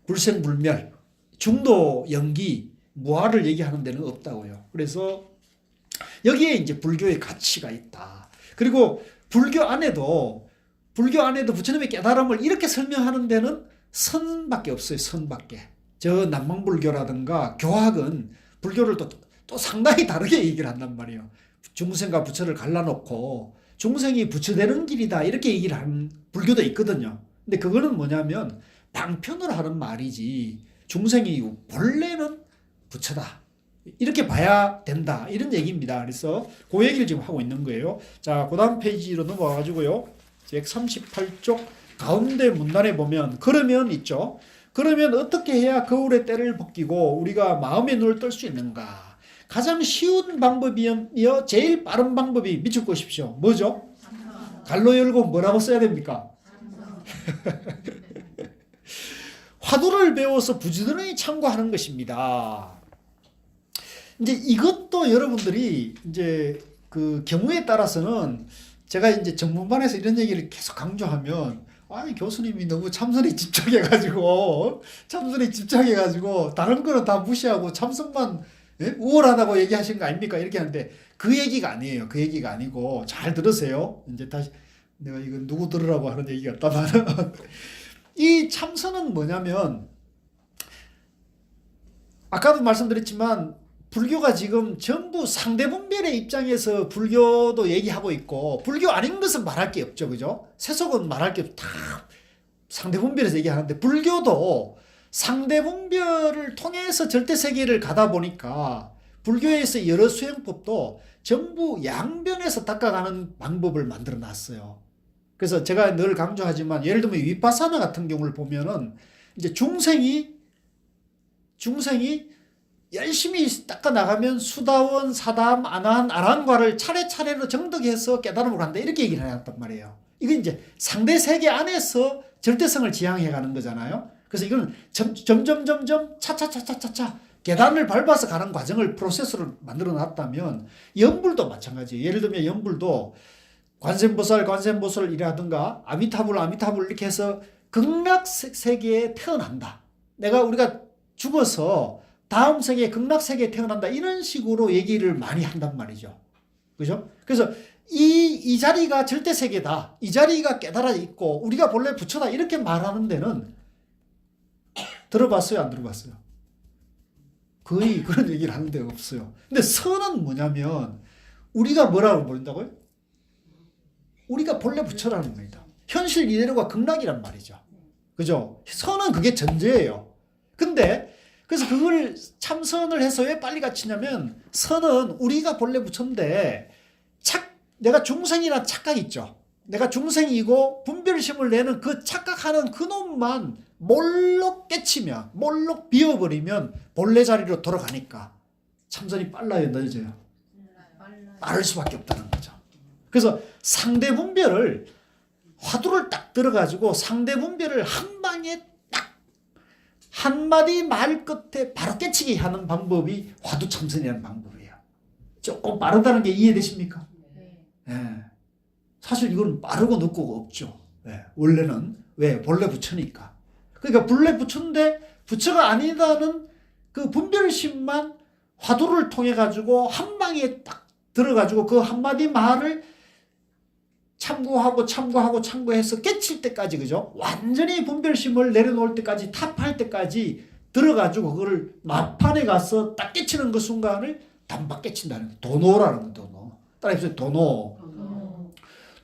불생불멸, 중도, 연기, 무아를 얘기하는 데는 없다고요. 그래서 여기에 이제 불교의 가치가 있다. 그리고 불교 안에도 부처님의 깨달음을 이렇게 설명하는 데는 선밖에 없어요. 선밖에. 저 남망불교라든가 교학은 불교를 또 상당히 다르게 얘기를 한단 말이에요. 중생과 부처를 갈라놓고 중생이 부처 되는 길이다 이렇게 얘기를 하는 불교도 있거든요. 근데 그거는 뭐냐면 방편으로 하는 말이지 중생이 본래는 부처다. 이렇게 봐야 된다. 이런 얘기입니다. 그래서 그 얘기를 지금 하고 있는 거예요. 자, 그 다음 페이지로 넘어가 가지고요. 138쪽 가운데 문단에 보면 그러면 있죠. 그러면 어떻게 해야 거울의 때를 벗기고 우리가 마음의 눈을 뜰 수 있는가? 가장 쉬운 방법이며 제일 빠른 방법이 밑줄 그으십시오. 뭐죠? 갈로 열고 뭐라고 써야 됩니까? 화두를 배워서 부지런히 참고하는 것입니다. 이제 이것도 여러분들이 이제 그 경우에 따라서는 제가 이제 정문반에서 이런 얘기를 계속 강조하면 아니 교수님이 너무 참선에 집착해가지고 다른 거는 다 무시하고 참선만 우월하다고 얘기하신 거 아닙니까? 이렇게 하는데 그 얘기가 아니에요. 그 얘기가 아니고 잘 들으세요. 이제 다시 내가 이거 누구 들으라고 하는 얘기 같다만 이 참선은 뭐냐면 아까도 말씀드렸지만 불교가 지금 전부 상대분별의 입장에서 불교도 얘기하고 있고 불교 아닌 것은 말할 게 없죠. 그죠? 세속은 말할 게 다 상대분별에서 얘기하는데 불교도 상대분별을 통해서 절대세계를 가다 보니까 불교에서 여러 수행법도 전부 양변에서 닦아가는 방법을 만들어 놨어요. 그래서 제가 늘 강조하지만 예를 들면 위파사나 같은 경우를 보면은 이제 중생이 열심히 닦아 나가면 수다원, 사담, 아난, 아란과를 차례차례로 정득해서 깨달음으로 간다. 이렇게 얘기를 해놨단 말이에요. 이건 이제 상대 세계 안에서 절대성을 지향해 가는 거잖아요. 그래서 이거는 점점 차차차차차차 계단을 밟아서 가는 과정을 프로세스로 만들어 놨다면 연불도 마찬가지예요. 예를 들면 연불도 관세음보살이라든가 아미타불 이렇게 해서 극락 세계에 태어난다. 우리가 죽어서 다음 세계에 극락 세계에 태어난다. 이런 식으로 얘기를 많이 한단 말이죠. 그죠? 그래서 이 자리가 절대 세계다. 이 자리가 깨달아 있고 우리가 본래 부처다. 이렇게 말하는 데는 들어봤어요? 안 들어봤어요? 거의 그런 얘기를 하는 데가 없어요. 근데 선은 뭐냐면 우리가 뭐라고 부른다고요? 우리가 본래 부처라는 겁니다. 현실 이대로가 극락이란 말이죠. 그죠? 선은 그게 전제예요. 근데 그래서 그걸 참선을 해서 왜 빨리 갖추냐면 선은 우리가 본래 부처인데 내가 중생이란 착각 있죠. 내가 중생이고 분별심을 내는 그 착각하는 그놈만 몰록 깨치면 몰록 비워버리면 본래 자리로 돌아가니까 참선이 빨라요, 늦어요? 빠를 수밖에 없다는 거죠. 그래서 상대 분별을 화두를 딱 들어가지고 상대 분별을 한 방에 딱 한마디 말 끝에 바로 깨치게 하는 방법이 화두 참선이라는 방법이에요. 조금 빠르다는 게 이해되십니까? 네. 사실 이건 빠르고 늦고가 없죠. 네. 원래는 왜? 본래 부처니까. 그러니까 본래 부처인데 부처가 아니다는 그 분별심만 화두를 통해 가지고 한 방에 딱 들어가지고 그 한마디 말을 참고해서 깨칠 때까지, 그죠? 완전히 분별심을 내려놓을 때까지, 탑할 때까지 들어가지고 그거를 막판에 가서 딱 깨치는 그 순간을 단박 깨친다는 거. 도노라는 거, 도노. 따라해보세요.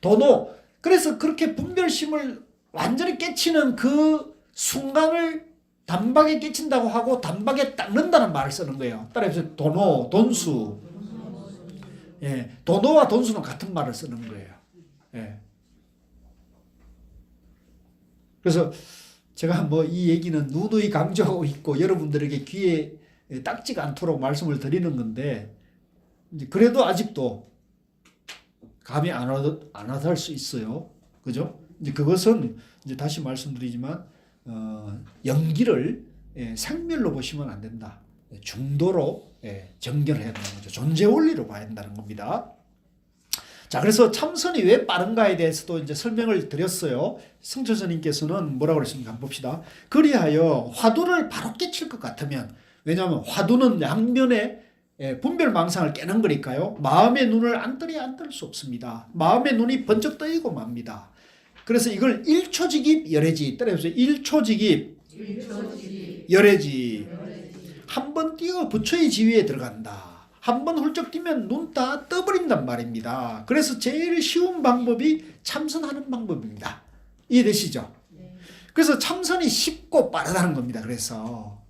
도노. 그래서 그렇게 분별심을 완전히 깨치는 그 순간을 단박에 깨친다고 하고 단박에 닦는다는 말을 쓰는 거예요. 따라해보세요. 도노, 돈수. 예, 도노와 돈수는 같은 말을 쓰는 거예요. 예. 그래서 제가 뭐 이 얘기는 누누이 강조하고 있고 여러분들에게 귀에 딱지가 않도록 말씀을 드리는 건데 이제 그래도 아직도 감이 안 와닿을 수 있어요. 그죠? 이제 그것은 이제 다시 말씀드리지만 연기를 생멸로 보시면 안 된다. 중도로 정견을 해야 되는 거죠. 존재 원리로 봐야 된다는 겁니다. 자, 그래서 참선이 왜 빠른가에 대해서도 이제 설명을 드렸어요. 승철스님께서는 뭐라고 그랬습니까? 한번 봅시다. 그리하여 화두를 바로 깨칠 것 같으면, 왜냐하면 화두는 양면에 분별망상을 깨는 거니까요. 마음의 눈을 안 뜰 수 없습니다. 마음의 눈이 번쩍 뜨이고 맙니다. 그래서 이걸 1초직입 열애지. 따라해보세요. 1초직입 열애지. 한 번 뛰어 부처의 지위에 들어간다. 한 번 훌쩍 뛰면 눈 다 떠버린단 말입니다. 그래서 제일 쉬운 방법이 참선하는 방법입니다. 이해되시죠? 네. 그래서 참선이 쉽고 빠르다는 겁니다. 그래서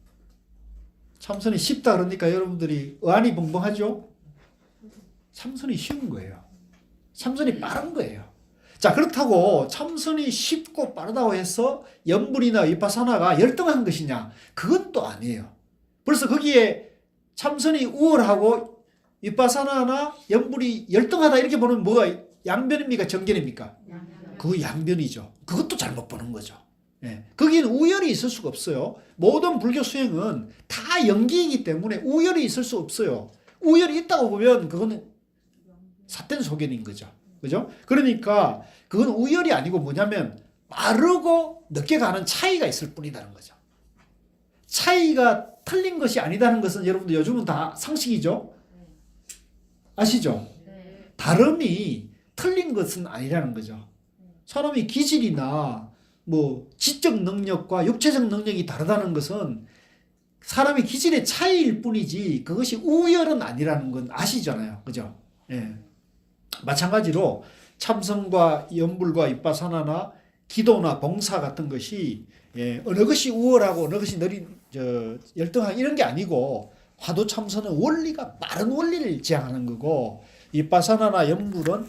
참선이 쉽다 그러니까 여러분들이 의안이 벙벙하죠? 참선이 쉬운 거예요. 참선이 빠른 거예요. 자, 그렇다고 참선이 쉽고 빠르다고 해서 염불이나 위파사나가 열등한 것이냐? 그건 또 아니에요. 벌써 거기에 참선이 우월하고 위파사나나 염불이 열등하다 이렇게 보면 뭐가 양변입니까? 정견입니까? 그 양변이죠. 그것도 잘못 보는 거죠. 예. 거기는 우열이 있을 수가 없어요. 모든 불교 수행은 다 연기이기 때문에 우열이 있을 수 없어요. 우열이 있다고 보면 그거는 삿된 소견인 거죠. 그죠? 그러니까 그건 우열이 아니고 뭐냐면 빠르고 늦게 가는 차이가 있을 뿐이라는 거죠. 차이가 틀린 것이 아니다는 것은 여러분들 요즘은 다 상식이죠? 아시죠? 다름이 틀린 것은 아니라는 거죠. 사람이 기질이나 뭐 지적 능력과 육체적 능력이 다르다는 것은 사람의 기질의 차이일 뿐이지 그것이 우열은 아니라는 건 아시잖아요. 그죠? 예. 마찬가지로 참선과 염불과 위파사나나 기도나 봉사 같은 것이 어느 것이 우월하고 어느 것이 열등하고 이런 게 아니고 화두 참선은 원리가 빠른 원리를 지향하는 거고 위파사나나 염불은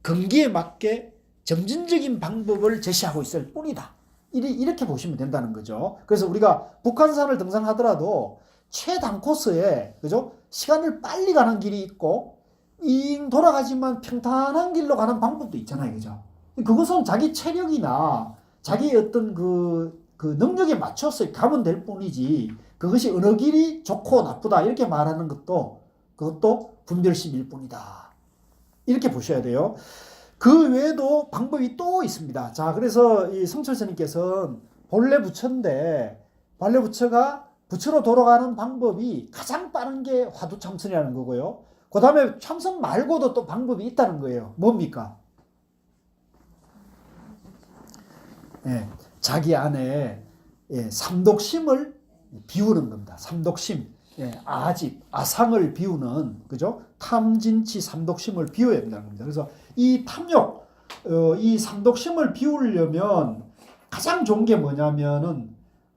근기에 맞게 점진적인 방법을 제시하고 있을 뿐이다. 이렇게 보시면 된다는 거죠. 그래서 우리가 북한산을 등산하더라도 최단 코스에 그죠? 시간을 빨리 가는 길이 있고 잉 돌아가지만 평탄한 길로 가는 방법도 있잖아요. 그죠? 그것은 자기 체력이나 자기의 어떤 그 능력에 맞춰서 가면 될 뿐이지 그것이 어느 길이 좋고 나쁘다 이렇게 말하는 그것도 분별심일 뿐이다. 이렇게 보셔야 돼요. 그 외에도 방법이 또 있습니다. 자, 그래서 이 성철 스님께서는 본래 부처인데 본래 부처가 부처로 돌아가는 방법이 가장 빠른 게 화두 참선이라는 거고요. 그 다음에 참선 말고도 또 방법이 있다는 거예요. 뭡니까? 자기 안에 삼독심을 비우는 겁니다. 삼독심, 아집, 아상을 비우는 그죠? 탐진치 삼독심을 비워야 된다는 겁니다. 그래서 이 탐욕, 이 삼독심을 비우려면 가장 좋은 게 뭐냐면은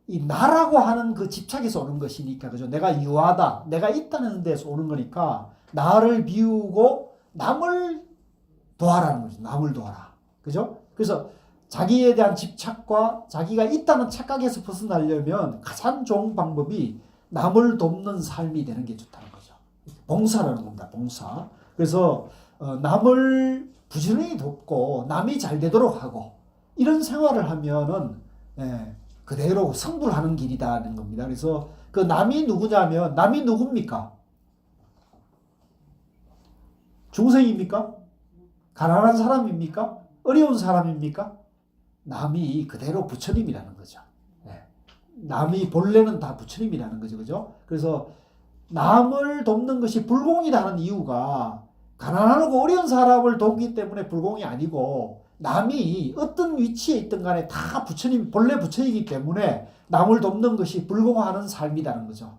이 나라고 하는 그 집착에서 오는 것이니까 그죠? 내가 유하다, 내가 있다는 데서 오는 거니까 나를 비우고 남을 도와라는 거죠. 남을 도와라, 그죠? 그래서 자기에 대한 집착과 자기가 있다는 착각에서 벗어나려면 가장 좋은 방법이 남을 돕는 삶이 되는 게 좋다는 거죠. 봉사라는 겁니다. 봉사. 그래서 남을 부지런히 돕고 남이 잘 되도록 하고 이런 생활을 하면은 그대로 성불하는 길이다는 겁니다. 그래서 그 남이 누구냐면 남이 누굽니까? 중생입니까? 가난한 사람입니까? 어려운 사람입니까? 남이 그대로 부처님이라는 거죠. 남이 본래는 다 부처님이라는 거죠. 그죠? 그래서 남을 돕는 것이 불공이라는 이유가 가난하고 어려운 사람을 돕기 때문에 불공이 아니고 남이 어떤 위치에 있든 간에 다 부처님, 본래 부처이기 때문에 남을 돕는 것이 불공하는 삶이라는 거죠.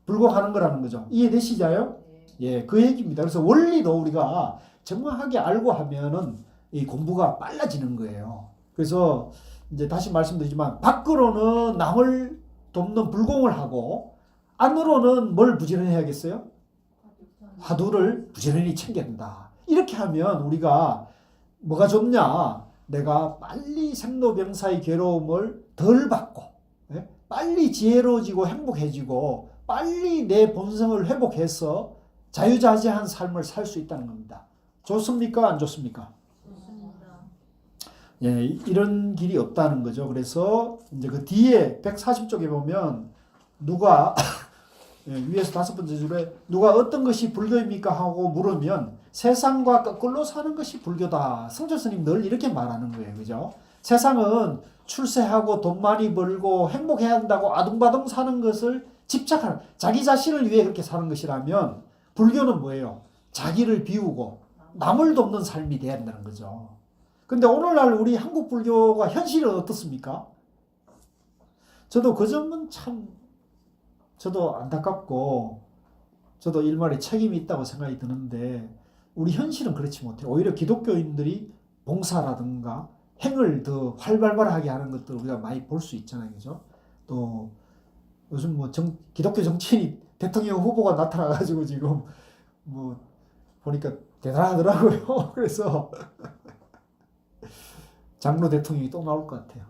불공하는 거라는 거죠. 이해되시죠? 예, 그 얘기입니다. 그래서 원리도 우리가 정확하게 알고 하면은 이 공부가 빨라지는 거예요. 그래서 이제 다시 말씀드리지만 밖으로는 남을 돕는 불공을 하고 안으로는 뭘 부지런히 해야겠어요? 화두를 부지런히 챙겨야 된다. 이렇게 하면 우리가 뭐가 좋냐? 내가 빨리 생로병사의 괴로움을 덜 받고 빨리 지혜로워지고 행복해지고 빨리 내 본성을 회복해서 자유자재한 삶을 살 수 있다는 겁니다. 좋습니까? 안 좋습니까? 예, 이런 길이 없다는 거죠. 그래서 이제 그 뒤에 140쪽에 보면 누가 위에서 5번째 줄에 누가 어떤 것이 불교입니까 하고 물으면 세상과 거꾸로 사는 것이 불교다. 성철 스님 늘 이렇게 말하는 거예요. 그죠? 세상은 출세하고 돈 많이 벌고 행복해야 한다고 아둥바둥 사는 것을 집착하는 자기 자신을 위해 그렇게 사는 것이라면 불교는 뭐예요? 자기를 비우고 남을 돕는 삶이 돼야 한다는 거죠. 근데 오늘날 우리 한국 불교가 현실은 어떻습니까? 저도 그 점은 참 저도 안타깝고 저도 일말의 책임이 있다고 생각이 드는데 우리 현실은 그렇지 못해요. 오히려 기독교인들이 봉사라든가 행을 더 활발하게 하는 것들 우리가 많이 볼 수 있잖아요. 그죠? 또 요즘 뭐 기독교 정치인이 대통령 후보가 나타나가지고 지금 뭐 보니까 대단하더라고요. 그래서 장로 대통령이 또 나올 것 같아요.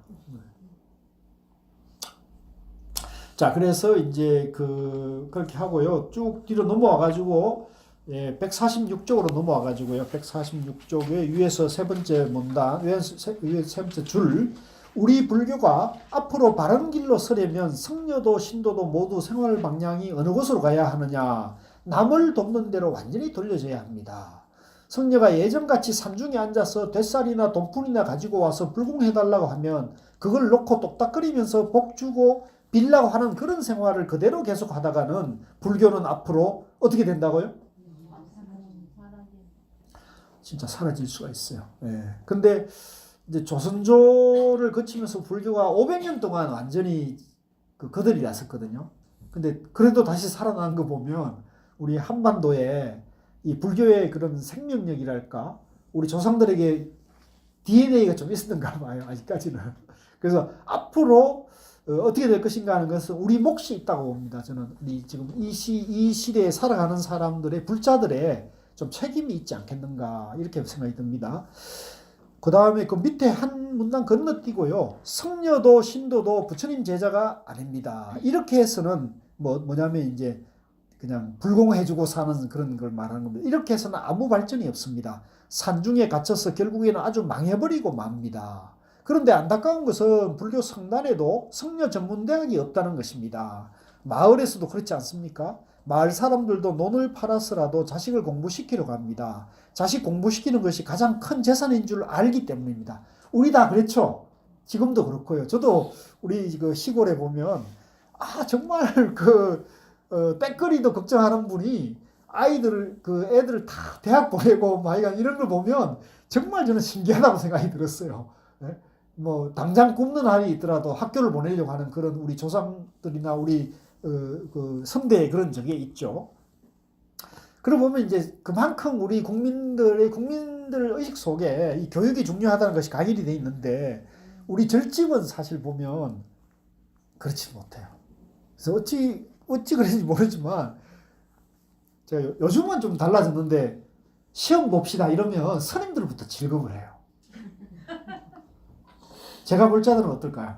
자, 그래서 이제 그렇게 하고요. 쭉 뒤로 넘어와가지고 146쪽으로 넘어와가지고요. 146쪽에 위에서 세 번째 문단, 위에서 세 번째 줄. 우리 불교가 앞으로 바른 길로 서려면 성녀도 신도도 모두 생활 방향이 어느 곳으로 가야 하느냐. 남을 돕는 대로 완전히 돌려져야 합니다. 성녀가 예전같이 산중에 앉아서 뱃살이나 돈푼이나 가지고 와서 불공해달라고 하면 그걸 놓고 똑딱거리면서 복 주고 빌라고 하는 그런 생활을 그대로 계속 하다가는 불교는 앞으로 어떻게 된다고요? 진짜 사라질 수가 있어요. 근데 이제 조선조를 거치면서 불교가 500년 동안 완전히 거들이 났었거든요. 근데 그래도 다시 살아나는 거 보면 우리 한반도에 이 불교의 그런 생명력이랄까, 우리 조상들에게 DNA가 좀 있었던가 봐요, 아직까지는. 그래서 앞으로 어떻게 될 것인가 하는 것은 우리 몫이 있다고 봅니다. 저는 우리 지금 이 시대에 살아가는 사람들의 불자들의 좀 책임이 있지 않겠는가 이렇게 생각이 듭니다. 그 다음에 그 밑에 한 문단 건너뛰고요. 성녀도 신도도 부처님 제자가 아닙니다. 이렇게 해서는 뭐냐면 이제 그냥 불공해주고 사는 그런 걸 말하는 겁니다. 이렇게 해서는 아무 발전이 없습니다. 산중에 갇혀서 결국에는 아주 망해버리고 맙니다. 그런데 안타까운 것은 불교 성단에도 성녀 전문대학이 없다는 것입니다. 마을에서도 그렇지 않습니까? 마을 사람들도 논을 팔아서라도 자식을 공부시키러 갑니다. 자식 공부시키는 것이 가장 큰 재산인 줄 알기 때문입니다. 우리 다 그렇죠? 지금도 그렇고요. 저도 우리 그 시골에 보면 정말 빽거리도 걱정하는 분이 애들을 다 대학 보내고 이런 걸 보면 정말 저는 신기하다고 생각이 들었어요. 네? 뭐 당장 굶는 한이 있더라도 학교를 보내려고 하는 그런 우리 조상들이나 우리 그 선대의 그런 적이 있죠. 그러고 보면 이제 그만큼 우리 국민들 의식 속에 이 교육이 중요하다는 것이 각인이 돼 있는데 우리 절집은 사실 보면 그렇지 못해요. 그래서 어찌 그런지 모르지만 제가 요즘은 좀 달라졌는데 시험 봅시다 이러면 스님들부터 질겁을 해요. 제가 볼 자들은 어떨까요?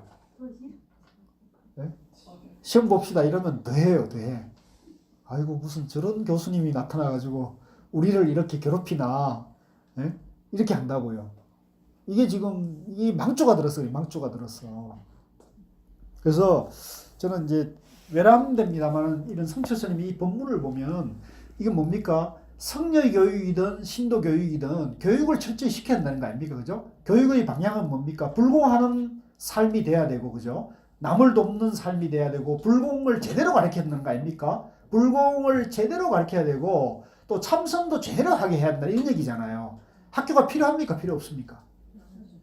네? 시험 봅시다 이러면 더해요, 더해. 아이고 무슨 저런 교수님이 나타나가지고 우리를 이렇게 괴롭히나, 네? 이렇게 한다고요. 이게 지금 이 망조가 들었어요, 망조가 들었어. 그래서 저는 이제 외람됩니다만 이런 성철스님이 이 본문을 보면 이게 뭡니까? 성녀 교육이든 신도 교육이든 교육을 철저히 시켜야 한다는 거 아닙니까? 그죠? 교육의 방향은 뭡니까? 불공하는 삶이 돼야 되고, 그죠? 남을 돕는 삶이 돼야 되고, 불공을 제대로 가르쳐야 되는 거 아닙니까? 불공을 제대로 가르쳐야 되고, 또 참선도 제대로 하게 해야 한다. 이런 얘기잖아요. 학교가 필요합니까? 필요 없습니까?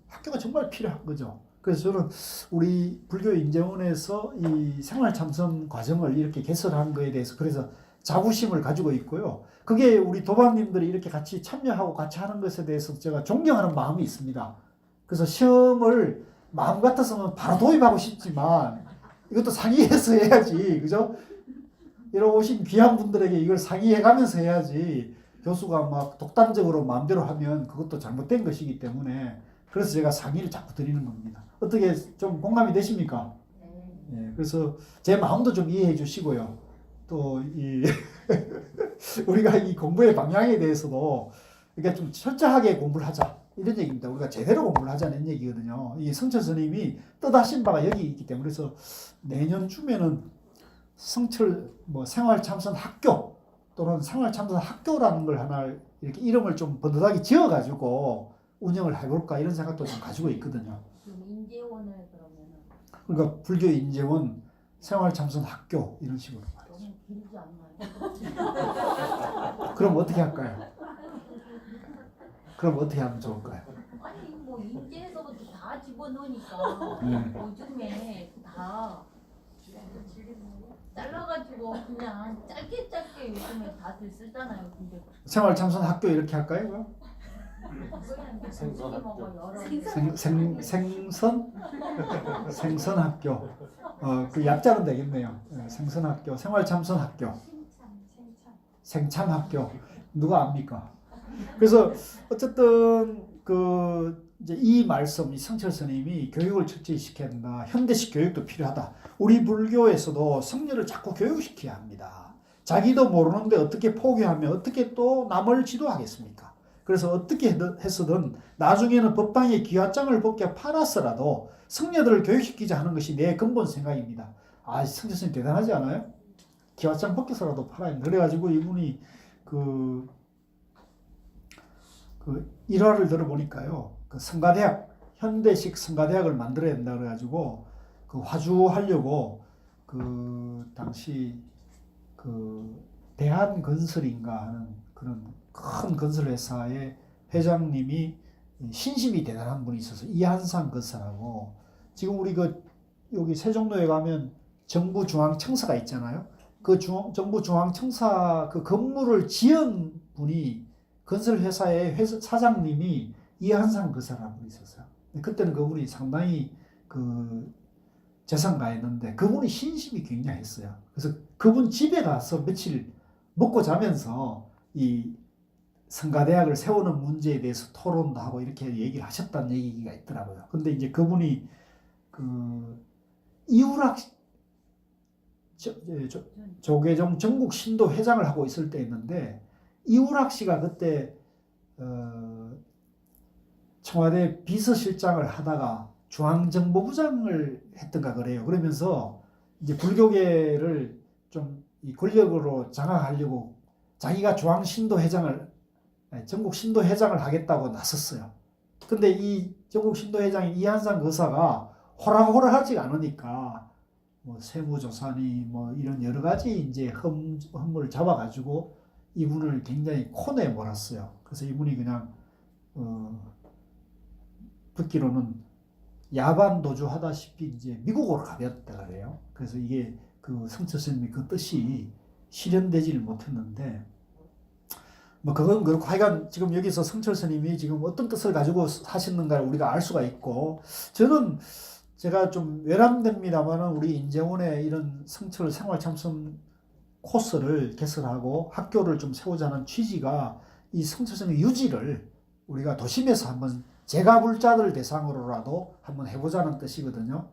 학교가 정말 필요한 거죠. 그래서 저는 우리 불교 인재원에서 이 생활 참선 과정을 이렇게 개설한 거에 대해서 그래서 자부심을 가지고 있고요. 그게 우리 도반님들이 이렇게 같이 참여하고 같이 하는 것에 대해서 제가 존경하는 마음이 있습니다. 그래서 시험을 마음 같아서는 바로 도입하고 싶지만 이것도 상의해서 해야지, 그죠? 이런 오신 귀한 분들에게 이걸 상의해 가면서 해야지 교수가 막 독단적으로 마음대로 하면 그것도 잘못된 것이기 때문에 그래서 제가 상의를 자꾸 드리는 겁니다. 어떻게 좀 공감이 되십니까? 네, 그래서 제 마음도 좀 이해해 주시고요. 또 우리가 이 공부의 방향에 대해서도 그러니까 좀 철저하게 공부를 하자 이런 얘기입니다. 우리가 제대로 공부를 하자는 얘기거든요. 이 성철 스님이 뜻하신 바가 여기 있기 때문에 그래서 내년쯤에는 성철 생활 참선 학교 또는 생활 참선 학교라는 걸 하나 이렇게 이름을 좀 번듯하게 지어가지고 운영을 해볼까 이런 생각도 좀 가지고 있거든요. 인재원을 그러면은 그러니까 불교 인재원 생활 참선 학교 이런 식으로 말이죠. 너무 길지 않나요? 그럼 어떻게 할까요? 그럼 어떻게 하면 좋을까요? 아니 뭐 인재에서부터 다 집어넣으니까 요즘에 다 잘라가지고 그냥 짧게 요즘에 다들 쓰잖아요. 근데 생활 참선 학교 이렇게 할까요? 그럼? 생선학교. 그 약자는 되겠네요. 생선학교, 생활참선학교, 생참학교. 누가 압니까? 그래서 어쨌든 이제 이 말씀, 이 성철 스님이 교육을 철저히 시켜야 된다. 현대식 교육도 필요하다. 우리 불교에서도 성녀를 자꾸 교육시켜야 합니다. 자기도 모르는데 어떻게 포교하며 어떻게 또 남을 지도하겠습니까? 그래서 어떻게 해서든 나중에는 법당에 귀화장을 벗겨 팔아서라도 성녀들을 교육시키자 하는 것이 내 근본 생각입니다. 아, 성철 스님 대단하지 않아요? 귀화장 벗겨서라도 팔아야 돼. 그래가지고 이분이 그 일화를 들어보니까요. 그 성가대학, 현대식 성가대학을 만들어야 된다 그래가지고 그 화주하려고 그 당시 그 대한건설인가 하는 그런 큰 건설회사의 회장님이 신심이 대단한 분이 있어서 이한상 건설하고 지금 우리 여기 세종로에 가면 정부중앙청사가 있잖아요. 그 정부중앙청사 그 건물을 지은 분이 건설회사의 사장님이 이한상 건설하는 분이 있었어요. 그때는 그분이 상당히 그 재산가였는데 그분이 신심이 굉장했어요. 그래서 그분 집에 가서 며칠 먹고 자면서 이 성가대학을 세우는 문제에 대해서 토론도 하고 이렇게 얘기를 하셨다는 얘기가 있더라고요. 근데 이제 그분이 그 이우락 조계종 전국 신도 회장을 하고 있을 때였는데 이우락 씨가 그때 청와대 비서실장을 하다가 중앙정보부장을 했던가 그래요. 그러면서 이제 불교계를 좀 이 권력으로 장악하려고 자기가 전국 신도회장을 하겠다고 나섰어요. 근데 이 전국 신도회장인 이한상 거사가 호락호락하지 않으니까 뭐 세무조사니 뭐 이런 여러 가지 이제 흠을 잡아가지고 이분을 굉장히 코너에 몰았어요. 그래서 이분이 그냥 듣기로는 야반 도주하다시피 이제 미국으로 가버렸다 그래요. 그래서 이게 그 성철 스님이 그 뜻이 실현되지를 못했는데 뭐 그건 그렇고 하여간 지금 여기서 성철 스님이 지금 어떤 뜻을 가지고 하셨는가를 우리가 알 수가 있고 저는 제가 좀 외람됩니다만은 우리 인재원에 이런 성철 생활참선 코스를 개설하고 학교를 좀 세우자는 취지가 이 성철 스님의 유지를 우리가 도심에서 한번 제가불자들 대상으로라도 한번 해보자는 뜻이거든요.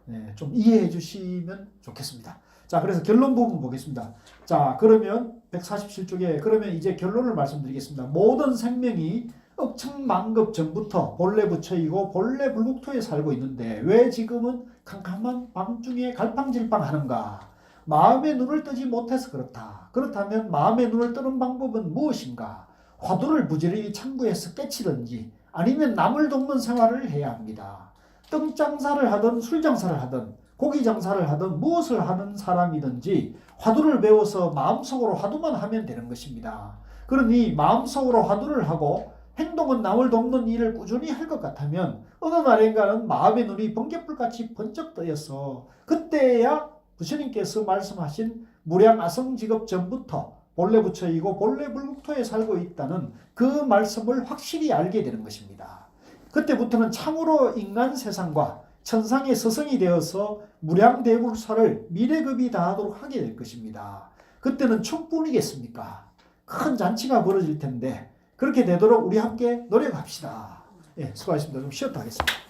네, 좀 이해해 주시면 좋겠습니다. 자, 그래서 결론 부분 보겠습니다. 자, 그러면 147쪽에 그러면 이제 결론을 말씀드리겠습니다. 모든 생명이 억천만급 전부터 본래 부처이고 본래 불국토에 살고 있는데 왜 지금은 캄캄한 밤중에 갈팡질팡하는가? 마음의 눈을 뜨지 못해서 그렇다. 그렇다면 마음의 눈을 뜨는 방법은 무엇인가? 화두를 부지런히 참고해서 깨치든지 아니면 남을 돕는 생활을 해야 합니다. 떡 장사를 하든 술 장사를 하든 고기 장사를 하든 무엇을 하는 사람이든지 화두를 배워서 마음속으로 화두만 하면 되는 것입니다. 그러니 마음속으로 화두를 하고 행동은 남을 돕는 일을 꾸준히 할 것 같으면 어느 날인가는 마음의 눈이 번개불같이 번쩍 뜨여서 그때야 부처님께서 말씀하신 무량아성직업 전부터 본래 부처이고 본래 불국토에 살고 있다는 그 말씀을 확실히 알게 되는 것입니다. 그때부터는 참으로 인간 세상과 천상의 서성이 되어서 무량대불사를 미래급이 다하도록 하게 될 것입니다. 그때는 춤뿐이겠습니까? 큰 잔치가 벌어질 텐데 그렇게 되도록 우리 함께 노력합시다. 예, 수고하셨습니다. 좀 쉬었다 하겠습니다.